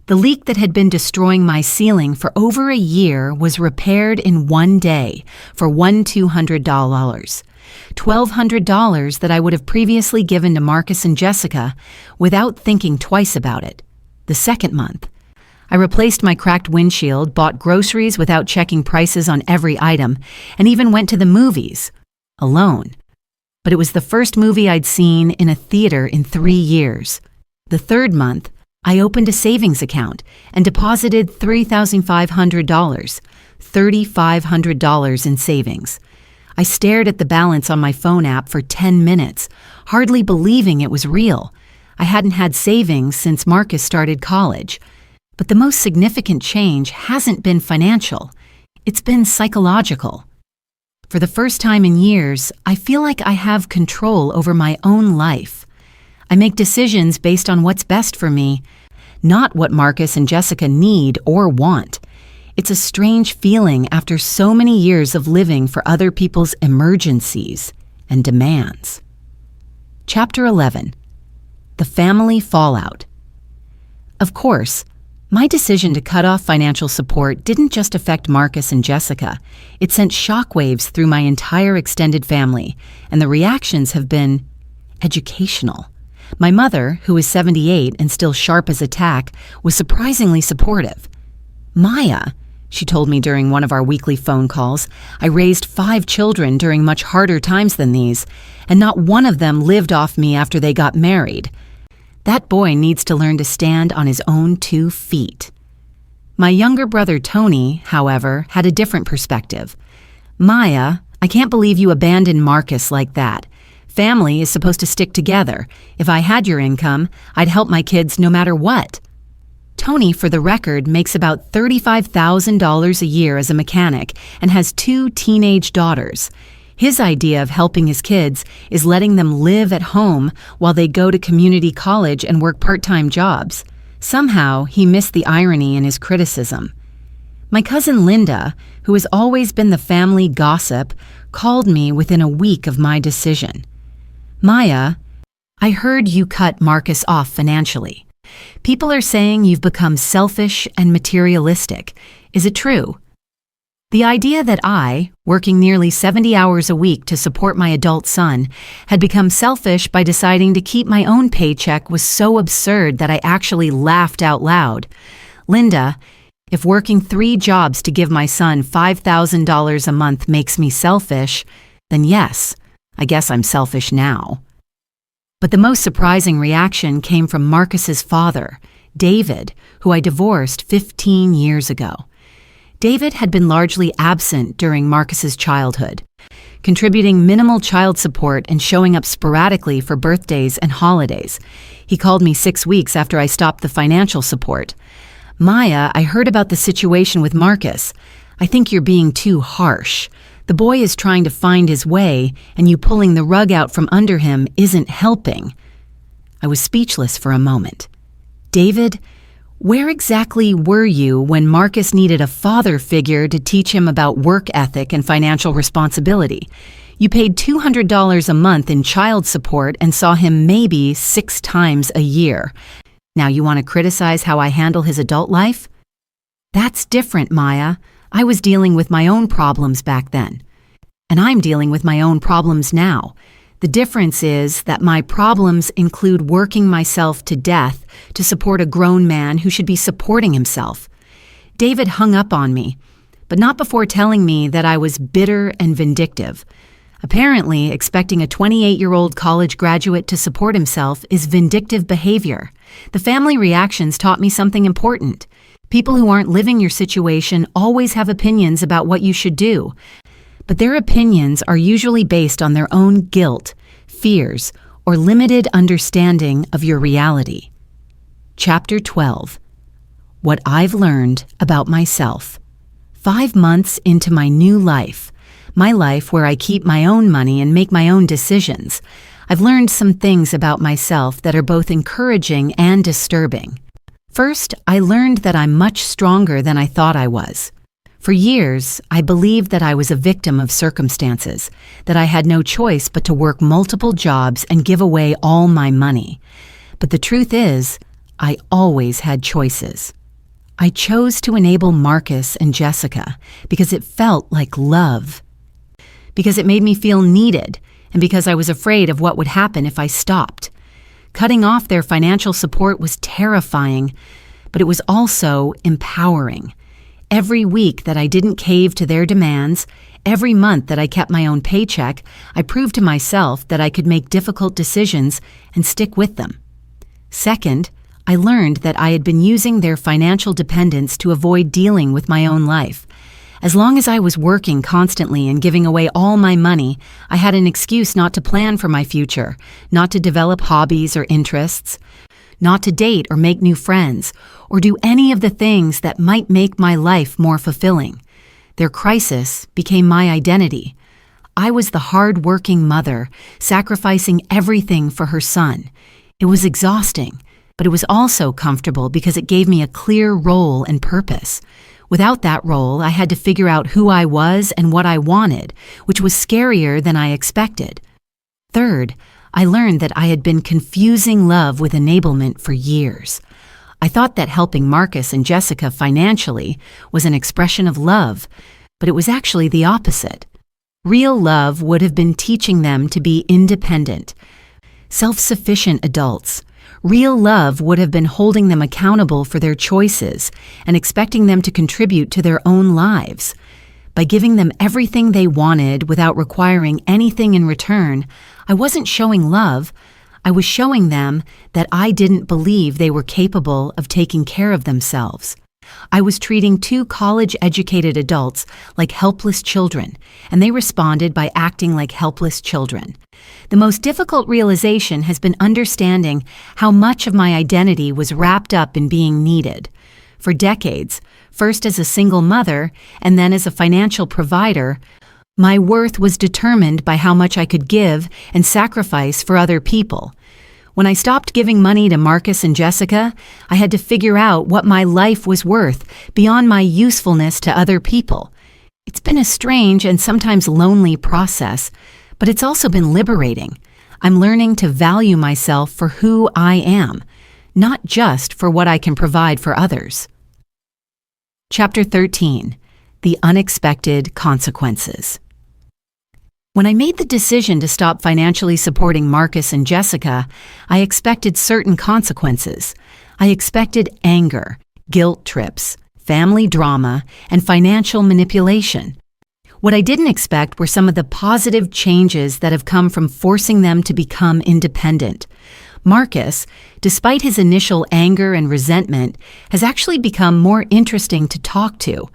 The leak that had been destroying my ceiling for over a year was repaired in 1 day for $1,200. $1,200 that I would have previously given to Marcus and Jessica without thinking twice about it. The second month, I replaced my cracked windshield, bought groceries without checking prices on every item, and even went to the movies, alone. But it was the first movie I'd seen in a theater in 3 years. The third month, I opened a savings account and deposited $3,500, $3,500 in savings. I stared at the balance on my phone app for 10 minutes, hardly believing it was real. I hadn't had savings since Marcus started college. But the most significant change hasn't been financial. It's been psychological. For the first time in years, I feel like I have control over my own life. I make decisions based on what's best for me, not what Marcus and Jessica need or want. It's a strange feeling after so many years of living for other people's emergencies and demands. Chapter 11. The Family Fallout. Of course, my decision to cut off financial support didn't just affect Marcus and Jessica. It sent shockwaves through my entire extended family, and the reactions have been educational. My mother, who is 78 and still sharp as a tack, was surprisingly supportive. Maya, she told me during one of our weekly phone calls, I raised 5 children during much harder times than these, and not one of them lived off me after they got married. That boy needs to learn to stand on his own 2 feet. My younger brother Tony, however, had a different perspective. Maya, I can't believe you abandoned Marcus like that. Family is supposed to stick together. If I had your income, I'd help my kids no matter what. Tony, for the record, makes about $35,000 a year as a mechanic and has 2 teenage daughters. His idea of helping his kids is letting them live at home while they go to community college and work part-time jobs. Somehow, he missed the irony in his criticism. My cousin Linda, who has always been the family gossip, called me within a week of my decision. Maya, I heard you cut Marcus off financially. People are saying you've become selfish and materialistic. Is it true? The idea that I, working nearly 70 hours a week to support my adult son, had become selfish by deciding to keep my own paycheck was so absurd that I actually laughed out loud. Linda, if working 3 jobs to give my son $5,000 a month makes me selfish, then yes, I guess I'm selfish now. But the most surprising reaction came from Marcus's father, David, who I divorced 15 years ago. David had been largely absent during Marcus's childhood, contributing minimal child support and showing up sporadically for birthdays and holidays. He called me 6 weeks after I stopped the financial support. Maya, I heard about the situation with Marcus. I think you're being too harsh. The boy is trying to find his way, and you pulling the rug out from under him isn't helping. I was speechless for a moment. David, where exactly were you when Marcus needed a father figure to teach him about work ethic and financial responsibility? You paid $200 a month in child support and saw him maybe 6 times a year. Now you want to criticize how I handle his adult life? That's different, Maya. I was dealing with my own problems back then. And I'm dealing with my own problems now. The difference is that my problems include working myself to death to support a grown man who should be supporting himself. David hung up on me, but not before telling me that I was bitter and vindictive. Apparently, expecting a 28-year-old college graduate to support himself is vindictive behavior. The family reactions taught me something important. People who aren't living your situation always have opinions about what you should do, but their opinions are usually based on their own guilt, fears, or limited understanding of your reality. Chapter 12. What I've learned about myself. 5 months into my new life, my life where I keep my own money and make my own decisions, I've learned some things about myself that are both encouraging and disturbing. First, I learned that I'm much stronger than I thought I was. For years, I believed that I was a victim of circumstances, that I had no choice but to work multiple jobs and give away all my money. But the truth is, I always had choices. I chose to enable Marcus and Jessica because it felt like love, because it made me feel needed, and because I was afraid of what would happen if I stopped. Cutting off their financial support was terrifying, but it was also empowering. Every week that I didn't cave to their demands, every month that I kept my own paycheck, I proved to myself that I could make difficult decisions and stick with them. Second, I learned that I had been using their financial dependence to avoid dealing with my own life. As long as I was working constantly and giving away all my money, I had an excuse not to plan for my future, not to develop hobbies or interests, not to date or make new friends, or do any of the things that might make my life more fulfilling. Their crisis became my identity. I was the hard-working mother, sacrificing everything for her son. It was exhausting, but it was also comfortable because it gave me a clear role and purpose. Without that role, I had to figure out who I was and what I wanted, which was scarier than I expected. Third, I learned that I had been confusing love with enablement for years. I thought that helping Marcus and Jessica financially was an expression of love, but it was actually the opposite. Real love would have been teaching them to be independent, self-sufficient adults. Real love would have been holding them accountable for their choices and expecting them to contribute to their own lives. By giving them everything they wanted without requiring anything in return, I wasn't showing love. I was showing them that I didn't believe they were capable of taking care of themselves. I was treating two college-educated adults like helpless children, and they responded by acting like helpless children. The most difficult realization has been understanding how much of my identity was wrapped up in being needed. For decades, first as a single mother and then as a financial provider, my worth was determined by how much I could give and sacrifice for other people. When I stopped giving money to Marcus and Jessica, I had to figure out what my life was worth beyond my usefulness to other people. It's been a strange and sometimes lonely process, but it's also been liberating. I'm learning to value myself for who I am, not just for what I can provide for others. Chapter 13: The Unexpected Consequences. When I made the decision to stop financially supporting Marcus and Jessica, I expected certain consequences. I expected anger, guilt trips, family drama, and financial manipulation. What I didn't expect were some of the positive changes that have come from forcing them to become independent. Marcus, despite his initial anger and resentment, has actually become more interesting to talk to.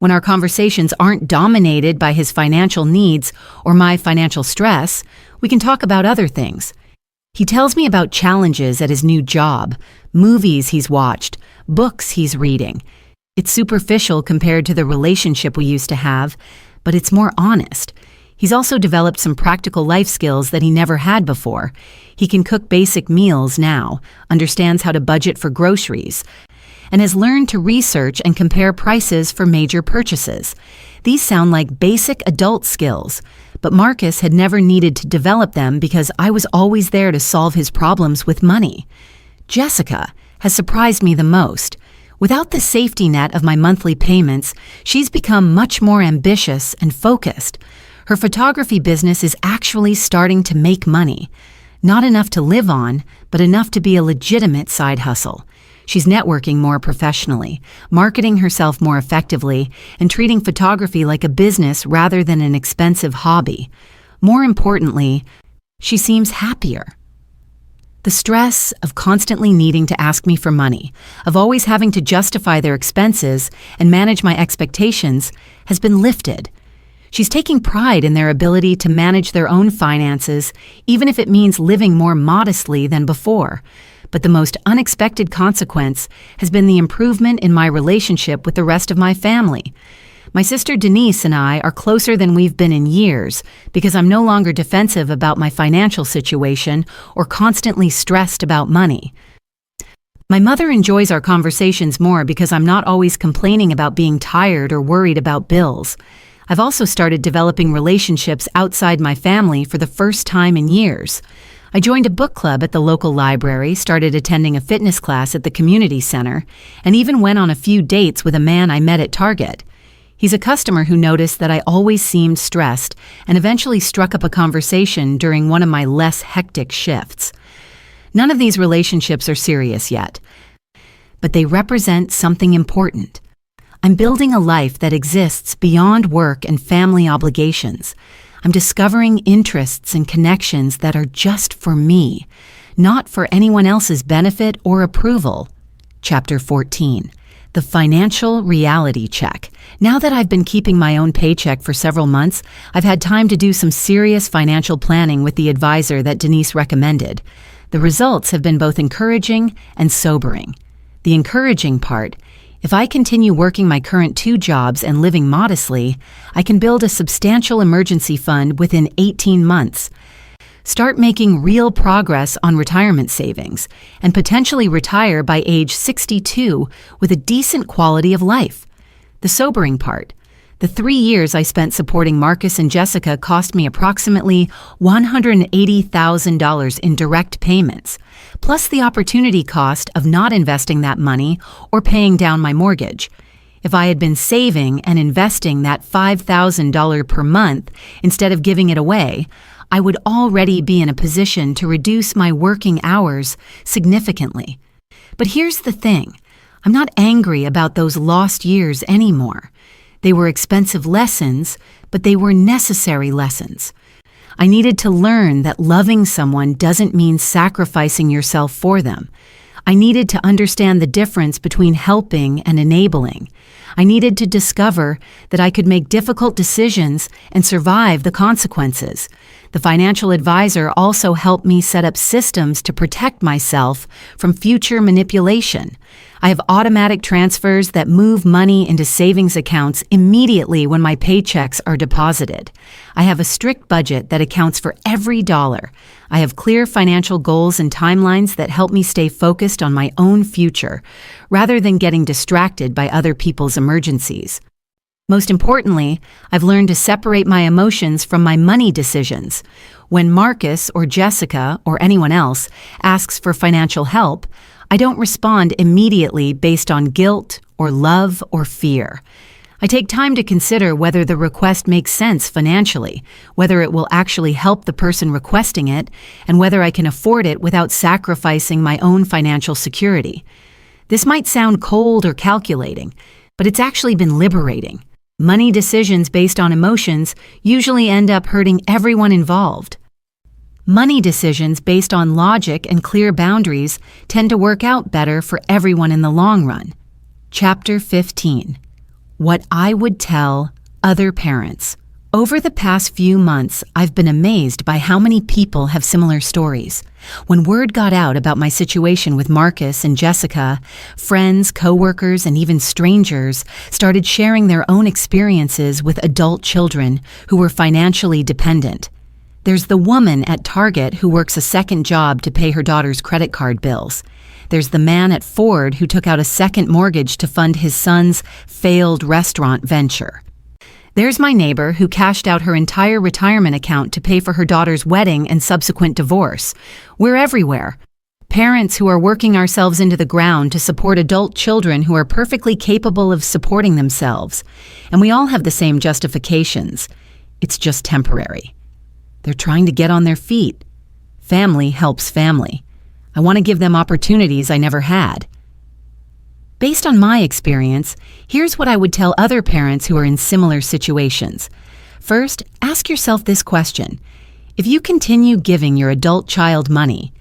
When our conversations aren't dominated by his financial needs or my financial stress, we can talk about other things. He tells me about challenges at his new job, movies he's watched, books he's reading. It's superficial compared to the relationship we used to have, but it's more honest. He's also developed some practical life skills that he never had before. He can cook basic meals now, understands how to budget for groceries, and has learned to research and compare prices for major purchases. These sound like basic adult skills, but Marcus had never needed to develop them because I was always there to solve his problems with money. Jessica has surprised me the most. Without the safety net of my monthly payments, she's become much more ambitious and focused. Her photography business is actually starting to make money. Not enough to live on, but enough to be a legitimate side hustle. She's networking more professionally, marketing herself more effectively, and treating photography like a business rather than an expensive hobby. More importantly, she seems happier. The stress of constantly needing to ask me for money, of always having to justify their expenses and manage my expectations, has been lifted. She's taking pride in their ability to manage their own finances, even if it means living more modestly than before. But the most unexpected consequence has been the improvement in my relationship with the rest of my family. My sister Denise and I are closer than we've been in years because I'm no longer defensive about my financial situation or constantly stressed about money. My mother enjoys our conversations more because I'm not always complaining about being tired or worried about bills. I've also started developing relationships outside my family for the first time in years. I joined a book club at the local library, started attending a fitness class at the community center, and even went on a few dates with a man I met at Target. He's a customer who noticed that I always seemed stressed and eventually struck up a conversation during one of my less hectic shifts. None of these relationships are serious yet, but they represent something important. I'm building a life that exists beyond work and family obligations. I'm discovering interests and connections that are just for me, not for anyone else's benefit or approval. Chapter 14: The Financial Reality Check. Now that I've been keeping my own paycheck for several months, I've had time to do some serious financial planning with the advisor that Denise recommended. The results have been both encouraging and sobering. The encouraging part: if I continue working my current 2 jobs and living modestly, I can build a substantial emergency fund within 18 months, start making real progress on retirement savings, and potentially retire by age 62 with a decent quality of life. The sobering part: The 3 years I spent supporting Marcus and Jessica cost me approximately $180,000 in direct payments, plus the opportunity cost of not investing that money or paying down my mortgage. If I had been saving and investing that $5,000 per month instead of giving it away, I would already be in a position to reduce my working hours significantly. But here's the thing. I'm not angry about those lost years anymore. They were expensive lessons, but they were necessary lessons. I needed to learn that loving someone doesn't mean sacrificing yourself for them. I needed to understand the difference between helping and enabling. I needed to discover that I could make difficult decisions and survive the consequences. The financial advisor also helped me set up systems to protect myself from future manipulation. I have automatic transfers that move money into savings accounts immediately when my paychecks are deposited. I have a strict budget that accounts for every dollar. I have clear financial goals and timelines that help me stay focused on my own future, rather than getting distracted by other people's emergencies. Most importantly, I've learned to separate my emotions from my money decisions. When Marcus or Jessica or anyone else asks for financial help, I don't respond immediately based on guilt or love or fear. I take time to consider whether the request makes sense financially, whether it will actually help the person requesting it, and whether I can afford it without sacrificing my own financial security. This might sound cold or calculating, but it's actually been liberating. Money decisions based on emotions usually end up hurting everyone involved. Money decisions based on logic and clear boundaries tend to work out better for everyone in the long run. Chapter 15. What I would tell other parents. Over the past few months, I've been amazed by how many people have similar stories. When word got out about my situation with Marcus and Jessica, friends, coworkers, and even strangers started sharing their own experiences with adult children who were financially dependent. There's the woman at Target who works a second job to pay her daughter's credit card bills. There's the man at Ford who took out a second mortgage to fund his son's failed restaurant venture. There's my neighbor who cashed out her entire retirement account to pay for her daughter's wedding and subsequent divorce. We're everywhere. Parents who are working ourselves into the ground to support adult children who are perfectly capable of supporting themselves. And we all have the same justifications. It's just temporary. They're trying to get on their feet. Family helps family. I want to give them opportunities I never had. Based on my experience, here's what I would tell other parents who are in similar situations. First, ask yourself this question. If you continue giving your adult child money,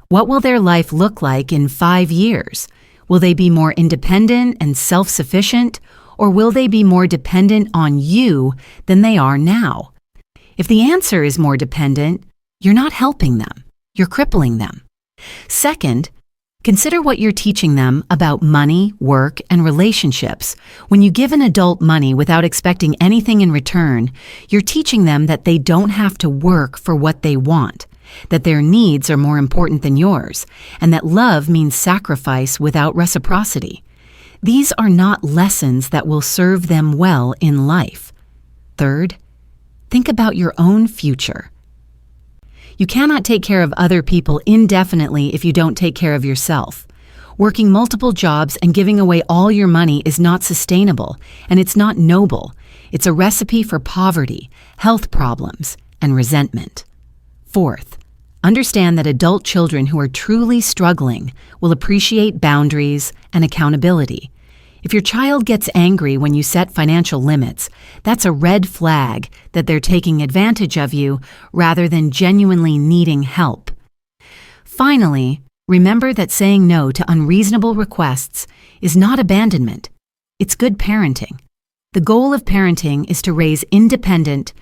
what will their life look like in 5 years? Will they be more independent and self-sufficient, or will they be more dependent on you than they are now? If the answer is more dependent, you're not helping them. You're crippling them. Second, consider what you're teaching them about money, work, and relationships. When you give an adult money without expecting anything in return, you're teaching them that they don't have to work for what they want, that their needs are more important than yours, and that love means sacrifice without reciprocity. These are not lessons that will serve them well in life. Third, think about your own future. You cannot take care of other people indefinitely if you don't take care of yourself. Working multiple jobs and giving away all your money is not sustainable, and it's not noble. It's a recipe for poverty, health problems, and resentment. Fourth, understand that adult children who are truly struggling will appreciate boundaries and accountability. If your child gets angry when you set financial limits, that's a red flag that they're taking advantage of you rather than genuinely needing help. Finally, remember that saying no to unreasonable requests is not abandonment. It's good parenting. The goal of parenting is to raise independent,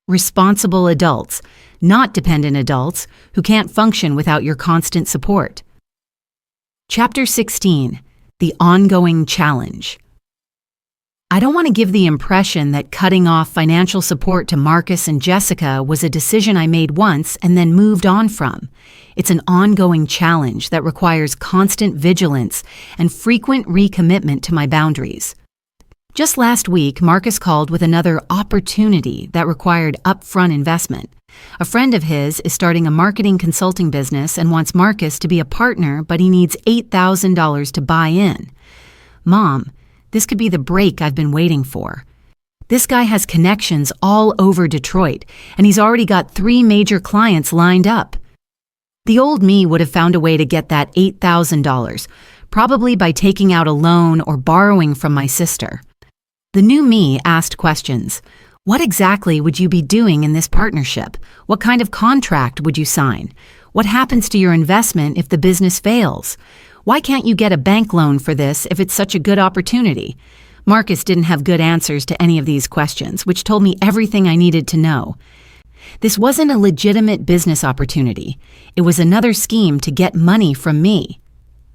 responsible adults, not dependent adults who can't function without your constant support. Chapter 16. The ongoing challenge. I don't want to give the impression that cutting off financial support to Marcus and Jessica was a decision I made once and then moved on from. It's an ongoing challenge that requires constant vigilance and frequent recommitment to my boundaries. Just last week, Marcus called with another opportunity that required upfront investment. A friend of his is starting a marketing consulting business and wants Marcus to be a partner, but he needs $8,000 to buy in. Mom, this could be the break I've been waiting for. This guy has connections all over Detroit, and he's already got 3 major clients lined up. The old me would have found a way to get that $8,000, probably by taking out a loan or borrowing from my sister. The new me asked questions. What exactly would you be doing in this partnership? What kind of contract would you sign? What happens to your investment if the business fails? Why can't you get a bank loan for this if it's such a good opportunity? Marcus didn't have good answers to any of these questions, which told me everything I needed to know. This wasn't a legitimate business opportunity. It was another scheme to get money from me.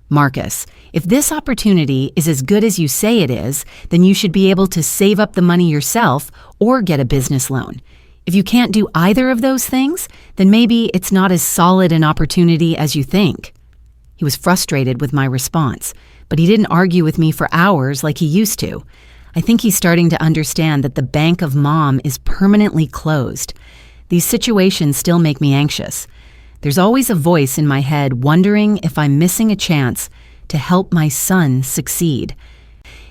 Marcus, if this opportunity is as good as you say it is, then you should be able to save up the money yourself or get a business loan. If you can't do either of those things, then maybe it's not as solid an opportunity as you think. He was frustrated with my response, but he didn't argue with me for hours like he used to. I think he's starting to understand that the bank of Mom is permanently closed. These situations still make me anxious. There's always a voice in my head wondering if I'm missing a chance to help my son succeed.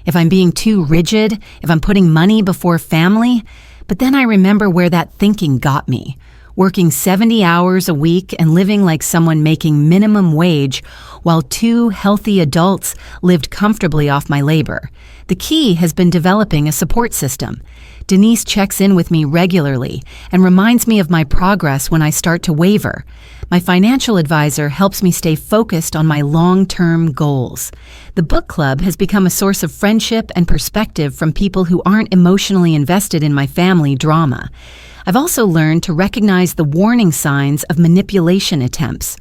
If I'm being too rigid, if I'm putting money before family. But then I remember where that thinking got me. Working 70 hours a week and living like someone making minimum wage while 2 healthy adults lived comfortably off my labor. The key has been developing a support system. Denise checks in with me regularly and reminds me of my progress when I start to waver. My financial advisor helps me stay focused on my long-term goals. The book club has become a source of friendship and perspective from people who aren't emotionally invested in my family drama. I've also learned to recognize the warning signs of manipulation attempts.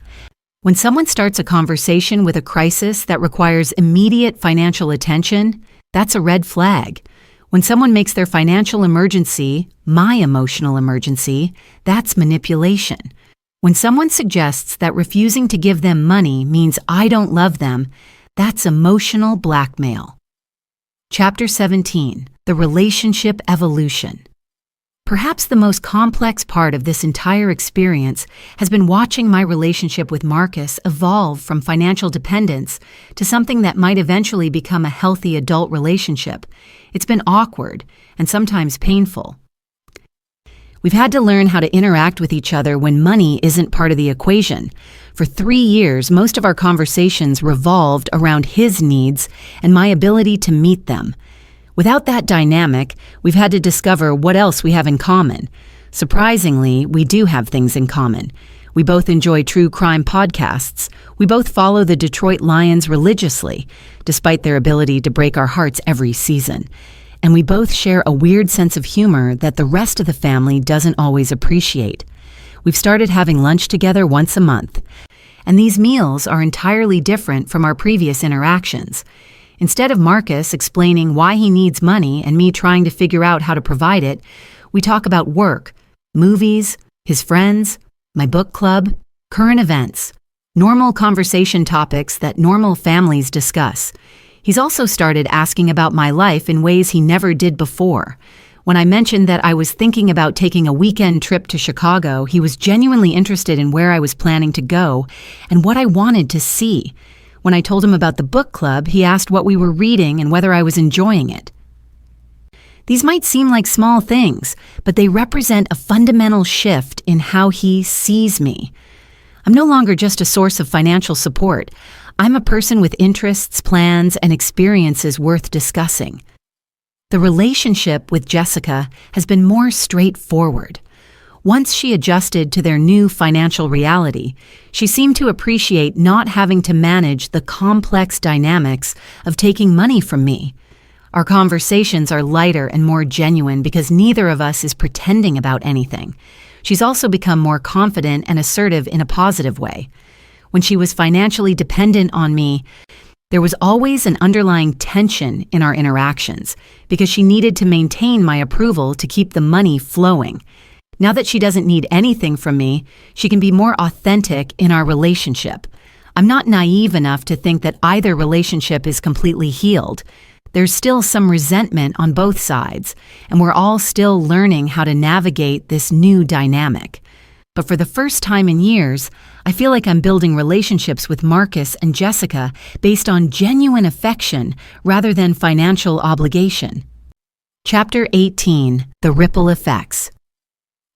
When someone starts a conversation with a crisis that requires immediate financial attention, that's a red flag. When someone makes their financial emergency my emotional emergency, that's manipulation. When someone suggests that refusing to give them money means I don't love them, that's emotional blackmail. Chapter 17, The Relationship Evolution. Perhaps the most complex part of this entire experience has been watching my relationship with Marcus evolve from financial dependence to something that might eventually become a healthy adult relationship. It's been awkward and sometimes painful. We've had to learn how to interact with each other when money isn't part of the equation. For 3 years, most of our conversations revolved around his needs and my ability to meet them. Without that dynamic, we've had to discover what else we have in common. Surprisingly, we do have things in common. We both enjoy true crime podcasts. We both follow the Detroit Lions religiously, despite their ability to break our hearts every season. And we both share a weird sense of humor that the rest of the family doesn't always appreciate. We've started having lunch together once a month. And these meals are entirely different from our previous interactions. Instead of Marcus explaining why he needs money and me trying to figure out how to provide it, we talk about work, movies, his friends, my book club, current events, normal conversation topics that normal families discuss. He's also started asking about my life in ways he never did before. When I mentioned that I was thinking about taking a weekend trip to Chicago, he was genuinely interested in where I was planning to go and what I wanted to see. When I told him about the book club, he asked what we were reading and whether I was enjoying it. These might seem like small things, but they represent a fundamental shift in how he sees me. I'm no longer just a source of financial support. I'm a person with interests, plans, and experiences worth discussing. The relationship with Jessica has been more straightforward. Once she adjusted to their new financial reality, she seemed to appreciate not having to manage the complex dynamics of taking money from me. Our conversations are lighter and more genuine because neither of us is pretending about anything. She's also become more confident and assertive in a positive way. When she was financially dependent on me, there was always an underlying tension in our interactions because she needed to maintain my approval to keep the money flowing. Now that she doesn't need anything from me, she can be more authentic in our relationship. I'm not naive enough to think that either relationship is completely healed. there's still some resentment on both sides, and we're all still learning how to navigate this new dynamic. But for the first time in years, I feel like I'm building relationships with Marcus and Jessica based on genuine affection rather than financial obligation. Chapter 18: The Ripple Effects.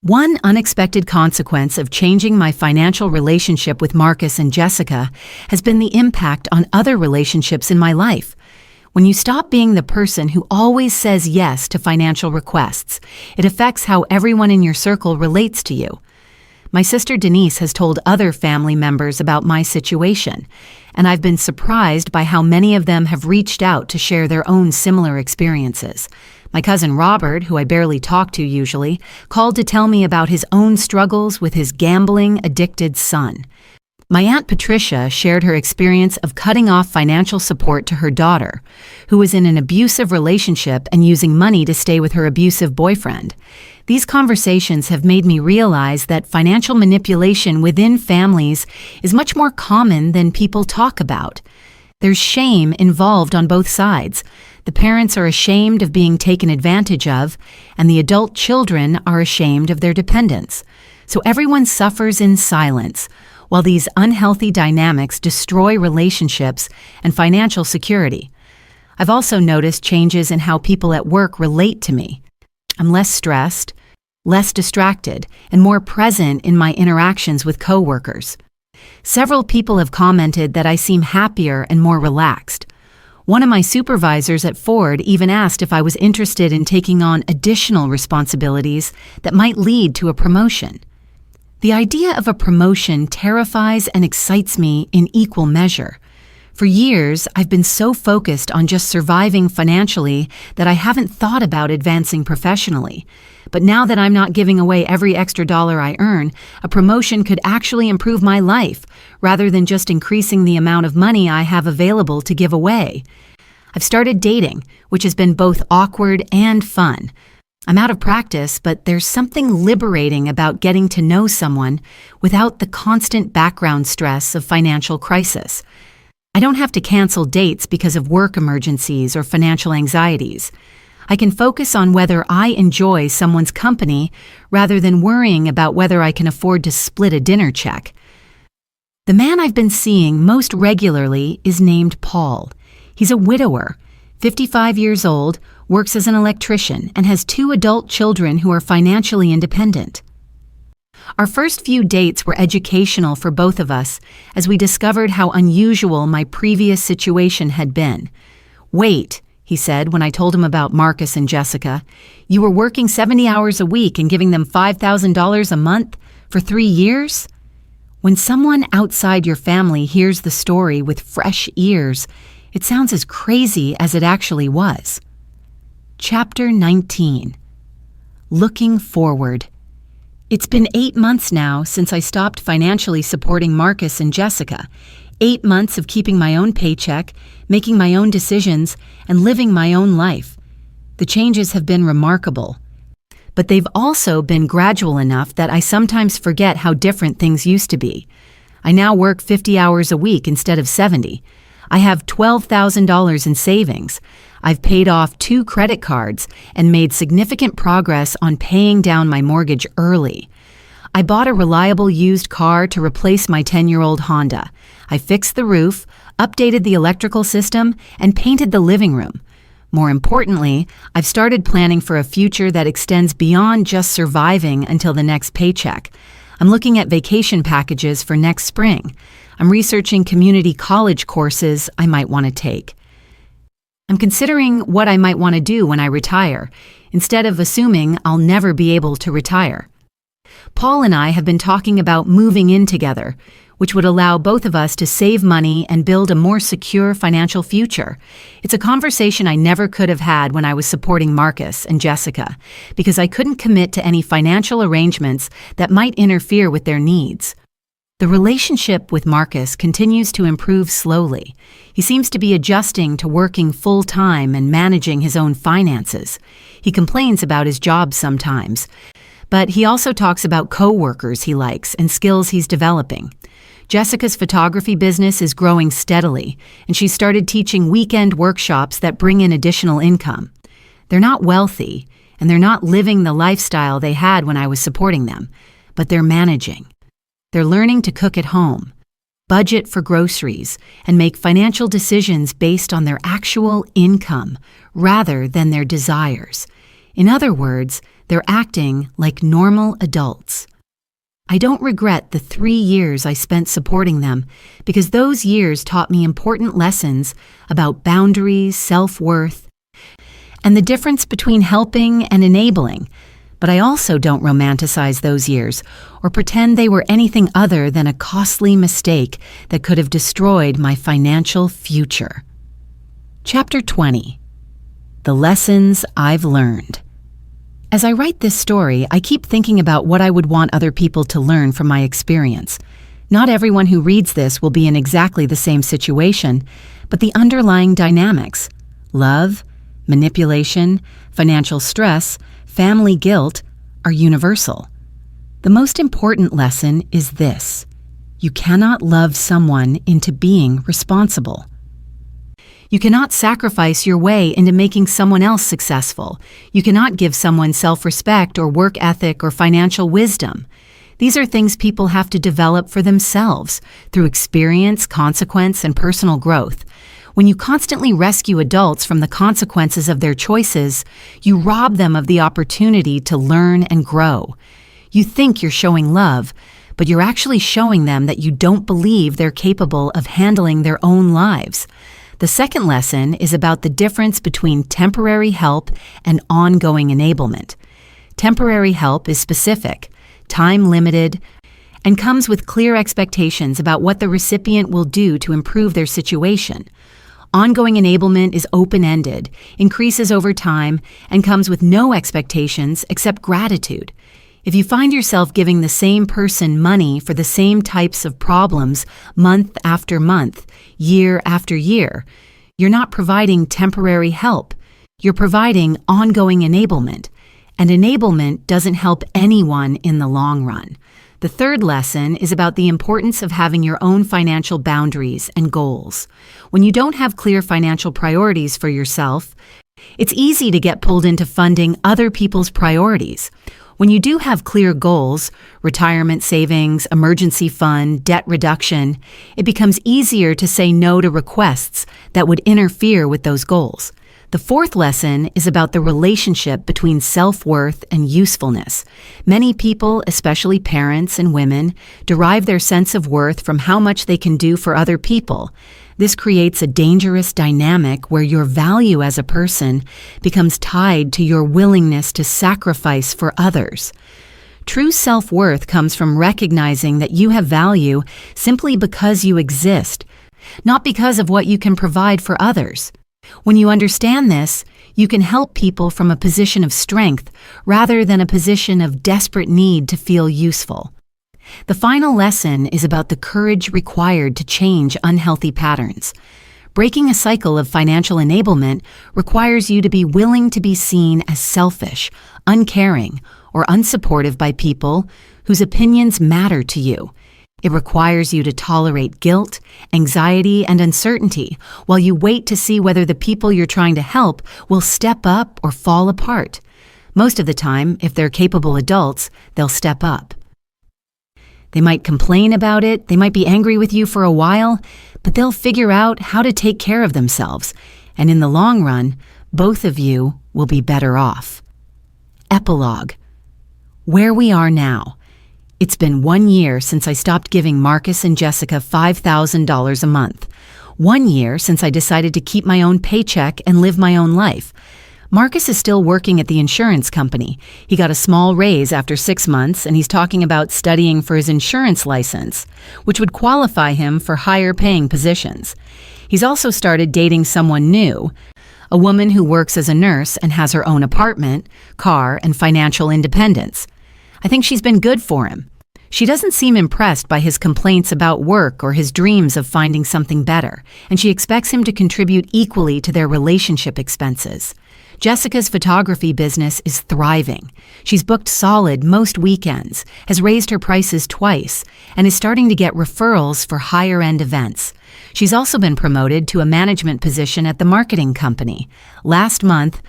One unexpected consequence of changing my financial relationship with Marcus and Jessica has been the impact on other relationships in my life. When you stop being the person who always says yes to financial requests, it affects how everyone in your circle relates to you. My sister Denise has told other family members about my situation, and I've been surprised by how many of them have reached out to share their own similar experiences. My cousin Robert, who I barely talk to usually, called to tell me about his own struggles with his gambling-addicted son. My Aunt Patricia shared her experience of cutting off financial support to her daughter, who was in an abusive relationship and using money to stay with her abusive boyfriend. These conversations have made me realize that financial manipulation within families is much more common than people talk about. There's shame involved on both sides. The parents are ashamed of being taken advantage of, and the adult children are ashamed of their dependence. So everyone suffers in silence, while these unhealthy dynamics destroy relationships and financial security. I've also noticed changes in how people at work relate to me. I'm less stressed, less distracted, and more present in my interactions with coworkers. Several people have commented that I seem happier and more relaxed. One of my supervisors at Ford even asked if I was interested in taking on additional responsibilities that might lead to a promotion. The idea of a promotion terrifies and excites me in equal measure. For years, I've been so focused on just surviving financially that I haven't thought about advancing professionally. But now that I'm not giving away every extra dollar I earn, a promotion could actually improve my life, rather than just increasing the amount of money I have available to give away. I've started dating, which has been both awkward and fun. I'm out of practice, but there's something liberating about getting to know someone without the constant background stress of financial crisis. I don't have to cancel dates because of work emergencies or financial anxieties. I can focus on whether I enjoy someone's company rather than worrying about whether I can afford to split a dinner check. The man I've been seeing most regularly is named Paul. He's a widower, 55 years old, works as an electrician, and has 2 adult children who are financially independent. Our first few dates were educational for both of us as we discovered how unusual my previous situation had been. "Wait," he said when I told him about Marcus and Jessica. "You were working 70 hours a week and giving them $5,000 a month for 3 years?" When someone outside your family hears the story with fresh ears, it sounds as crazy as it actually was. Chapter 19. Looking Forward. It's been 8 months now since I stopped financially supporting Marcus and Jessica. 8 months of keeping my own paycheck, making my own decisions, and living my own life. The changes have been remarkable. But they've also been gradual enough that I sometimes forget how different things used to be. I now work 50 hours a week instead of 70. I have $12,000 in savings. I've paid off 2 credit cards and made significant progress on paying down my mortgage early. I bought a reliable used car to replace my 10-year-old Honda. I fixed the roof, updated the electrical system, and painted the living room. More importantly, I've started planning for a future that extends beyond just surviving until the next paycheck. I'm looking at vacation packages for next spring. I'm researching community college courses I might want to take. I'm considering what I might want to do when I retire, instead of assuming I'll never be able to retire. Paul and I have been talking about moving in together, which would allow both of us to save money and build a more secure financial future. It's a conversation I never could have had when I was supporting Marcus and Jessica, because I couldn't commit to any financial arrangements that might interfere with their needs. The relationship with Marcus continues to improve slowly. He seems to be adjusting to working full-time and managing his own finances. He complains about his job sometimes, but he also talks about co-workers he likes and skills he's developing. Jessica's photography business is growing steadily, and she started teaching weekend workshops that bring in additional income. They're not wealthy, and they're not living the lifestyle they had when I was supporting them, but they're managing. They're learning to cook at home, budget for groceries, and make financial decisions based on their actual income rather than their desires. In other words, they're acting like normal adults. I don't regret the 3 years I spent supporting them because those years taught me important lessons about boundaries, self-worth, and the difference between helping and enabling. But I also don't romanticize those years or pretend they were anything other than a costly mistake that could have destroyed my financial future. Chapter 20. The Lessons I've Learned. As I write this story, I keep thinking about what I would want other people to learn from my experience. Not everyone who reads this will be in exactly the same situation, but the underlying dynamics, love, manipulation, financial stress, family guilt, are universal. The most important lesson is this: you cannot love someone into being responsible. You cannot sacrifice your way into making someone else successful. You cannot give someone self-respect or work ethic or financial wisdom. These are things people have to develop for themselves through experience, consequence, and personal growth. When you constantly rescue adults from the consequences of their choices, you rob them of the opportunity to learn and grow. You think you're showing love, but you're actually showing them that you don't believe they're capable of handling their own lives. The second lesson is about the difference between temporary help and ongoing enablement. Temporary help is specific, time-limited, and comes with clear expectations about what the recipient will do to improve their situation. Ongoing enablement is open-ended, increases over time, and comes with no expectations except gratitude. If you find yourself giving the same person money for the same types of problems month after month, year after year, you're not providing temporary help. You're providing ongoing enablement, and enablement doesn't help anyone in the long run. The third lesson is about the importance of having your own financial boundaries and goals. When you don't have clear financial priorities for yourself, it's easy to get pulled into funding other people's priorities. When you do have clear goals, retirement savings, emergency fund, debt reduction, it becomes easier to say no to requests that would interfere with those goals. The fourth lesson is about the relationship between self-worth and usefulness. Many people, especially parents and women, derive their sense of worth from how much they can do for other people. This creates a dangerous dynamic where your value as a person becomes tied to your willingness to sacrifice for others. True self-worth comes from recognizing that you have value simply because you exist, not because of what you can provide for others. When you understand this, you can help people from a position of strength rather than a position of desperate need to feel useful. The final lesson is about the courage required to change unhealthy patterns. Breaking a cycle of financial enablement requires you to be willing to be seen as selfish, uncaring, or unsupportive by people whose opinions matter to you. It requires you to tolerate guilt, anxiety, and uncertainty while you wait to see whether the people you're trying to help will step up or fall apart. Most of the time, if they're capable adults, they'll step up. They might complain about it, they might be angry with you for a while, but they'll figure out how to take care of themselves, and in the long run, both of you will be better off. Epilogue. Where we are now. It's been 1 year since I stopped giving Marcus and Jessica $5,000 a month. 1 year since I decided to keep my own paycheck and live my own life. Marcus is still working at the insurance company. He got a small raise after 6 months, and he's talking about studying for his insurance license, which would qualify him for higher-paying positions. He's also started dating someone new, a woman who works as a nurse and has her own apartment, car, and financial independence. I think she's been good for him. She doesn't seem impressed by his complaints about work or his dreams of finding something better, and she expects him to contribute equally to their relationship expenses. Jessica's photography business is thriving. She's booked solid most weekends, has raised her prices twice, and is starting to get referrals for higher-end events. She's also been promoted to a management position at the marketing company. Last month,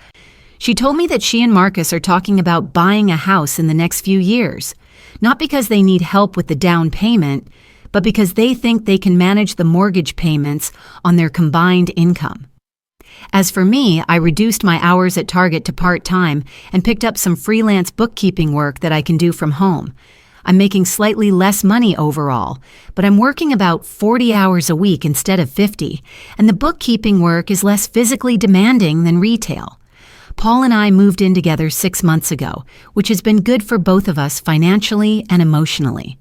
she told me that she and Marcus are talking about buying a house in the next few years, not because they need help with the down payment, but because they think they can manage the mortgage payments on their combined income. As for me, I reduced my hours at Target to part-time and picked up some freelance bookkeeping work that I can do from home. I'm making slightly less money overall, but I'm working about 40 hours a week instead of 50, and the bookkeeping work is less physically demanding than retail. Paul and I moved in together 6 months ago, which has been good for both of us financially and emotionally.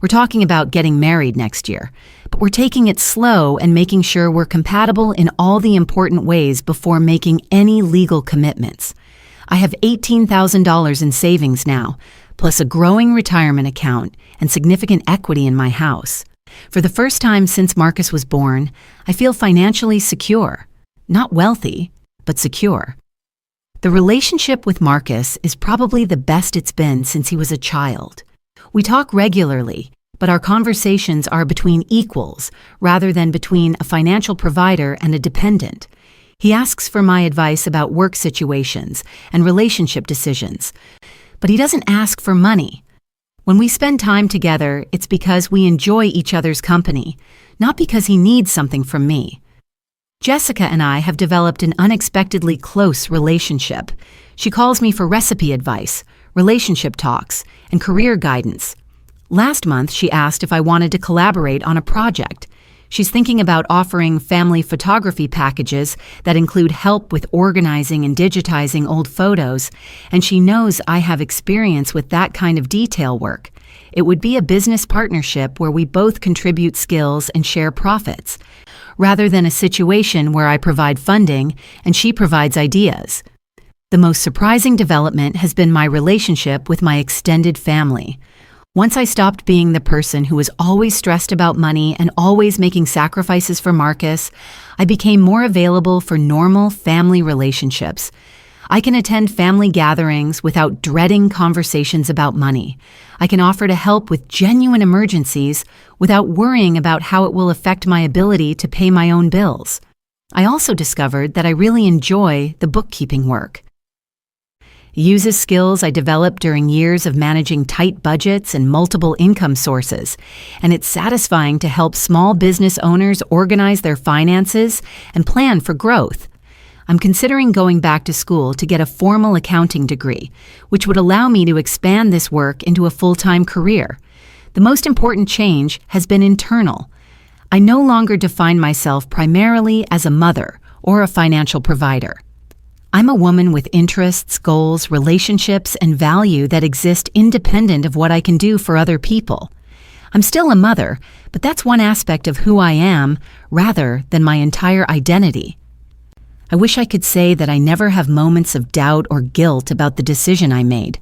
We're talking about getting married next year, but we're taking it slow and making sure we're compatible in all the important ways before making any legal commitments. I have $18,000 in savings now, plus a growing retirement account and significant equity in my house. For the first time since Marcus was born, I feel financially secure. Not wealthy, but secure. The relationship with Marcus is probably the best it's been since he was a child. We talk regularly, but our conversations are between equals rather than between a financial provider and a dependent. He asks for my advice about work situations and relationship decisions, but he doesn't ask for money. When we spend time together, it's because we enjoy each other's company, not because he needs something from me. Jessica and I have developed an unexpectedly close relationship. She calls me for recipe advice, relationship talks, and career guidance. Last month, she asked if I wanted to collaborate on a project. She's thinking about offering family photography packages that include help with organizing and digitizing old photos, and she knows I have experience with that kind of detail work. It would be a business partnership where we both contribute skills and share profits, rather than a situation where I provide funding and she provides ideas. The most surprising development has been my relationship with my extended family. Once I stopped being the person who was always stressed about money and always making sacrifices for Marcus, I became more available for normal family relationships. I can attend family gatherings without dreading conversations about money. I can offer to help with genuine emergencies without worrying about how it will affect my ability to pay my own bills. I also discovered that I really enjoy the bookkeeping work. It uses skills I developed during years of managing tight budgets and multiple income sources, and it's satisfying to help small business owners organize their finances and plan for growth. I'm considering going back to school to get a formal accounting degree, which would allow me to expand this work into a full-time career. The most important change has been internal. I no longer define myself primarily as a mother or a financial provider. I'm a woman with interests, goals, relationships, and value that exist independent of what I can do for other people. I'm still a mother, but that's one aspect of who I am rather than my entire identity. I wish I could say that I never have moments of doubt or guilt about the decision I made,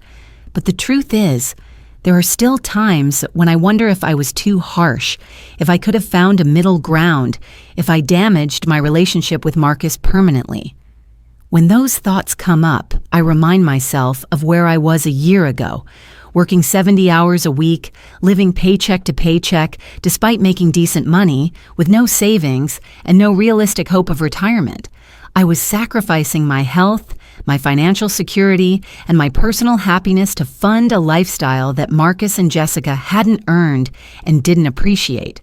but the truth is, there are still times when I wonder if I was too harsh, if I could have found a middle ground, if I damaged my relationship with Marcus permanently. When those thoughts come up, I remind myself of where I was a year ago, working 70 hours a week, living paycheck to paycheck, despite making decent money, with no savings and no realistic hope of retirement. I was sacrificing my health, my financial security, and my personal happiness to fund a lifestyle that Marcus and Jessica hadn't earned and didn't appreciate.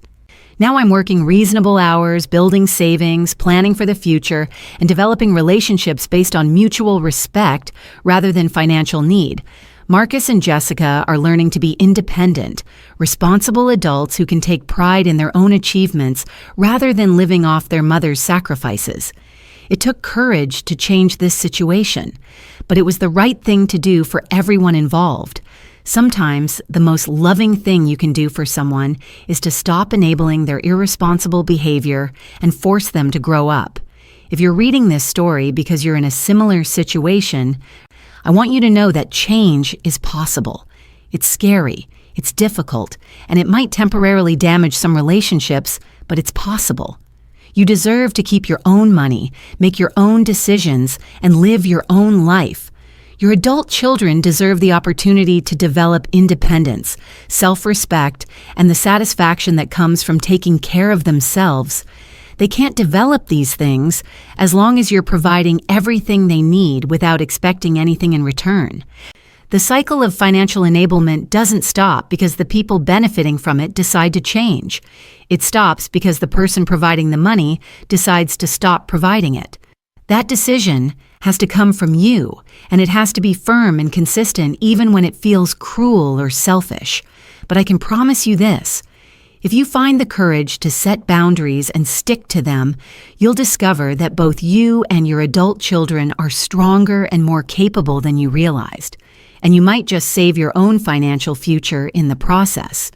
Now I'm working reasonable hours, building savings, planning for the future, and developing relationships based on mutual respect rather than financial need. Marcus and Jessica are learning to be independent, responsible adults who can take pride in their own achievements rather than living off their mother's sacrifices. It took courage to change this situation, but it was the right thing to do for everyone involved. Sometimes, the most loving thing you can do for someone is to stop enabling their irresponsible behavior and force them to grow up. If you're reading this story because you're in a similar situation, I want you to know that change is possible. It's scary, it's difficult, and it might temporarily damage some relationships, but it's possible. You deserve to keep your own money, make your own decisions, and live your own life. Your adult children deserve the opportunity to develop independence, self-respect, and the satisfaction that comes from taking care of themselves. They can't develop these things as long as you're providing everything they need without expecting anything in return. The cycle of financial enablement doesn't stop because the people benefiting from it decide to change. It stops because the person providing the money decides to stop providing it. That decision has to come from you, and it has to be firm and consistent even when it feels cruel or selfish. But I can promise you this: if you find the courage to set boundaries and stick to them, you'll discover that both you and your adult children are stronger and more capable than you realized. And you might just save your own financial future in the process.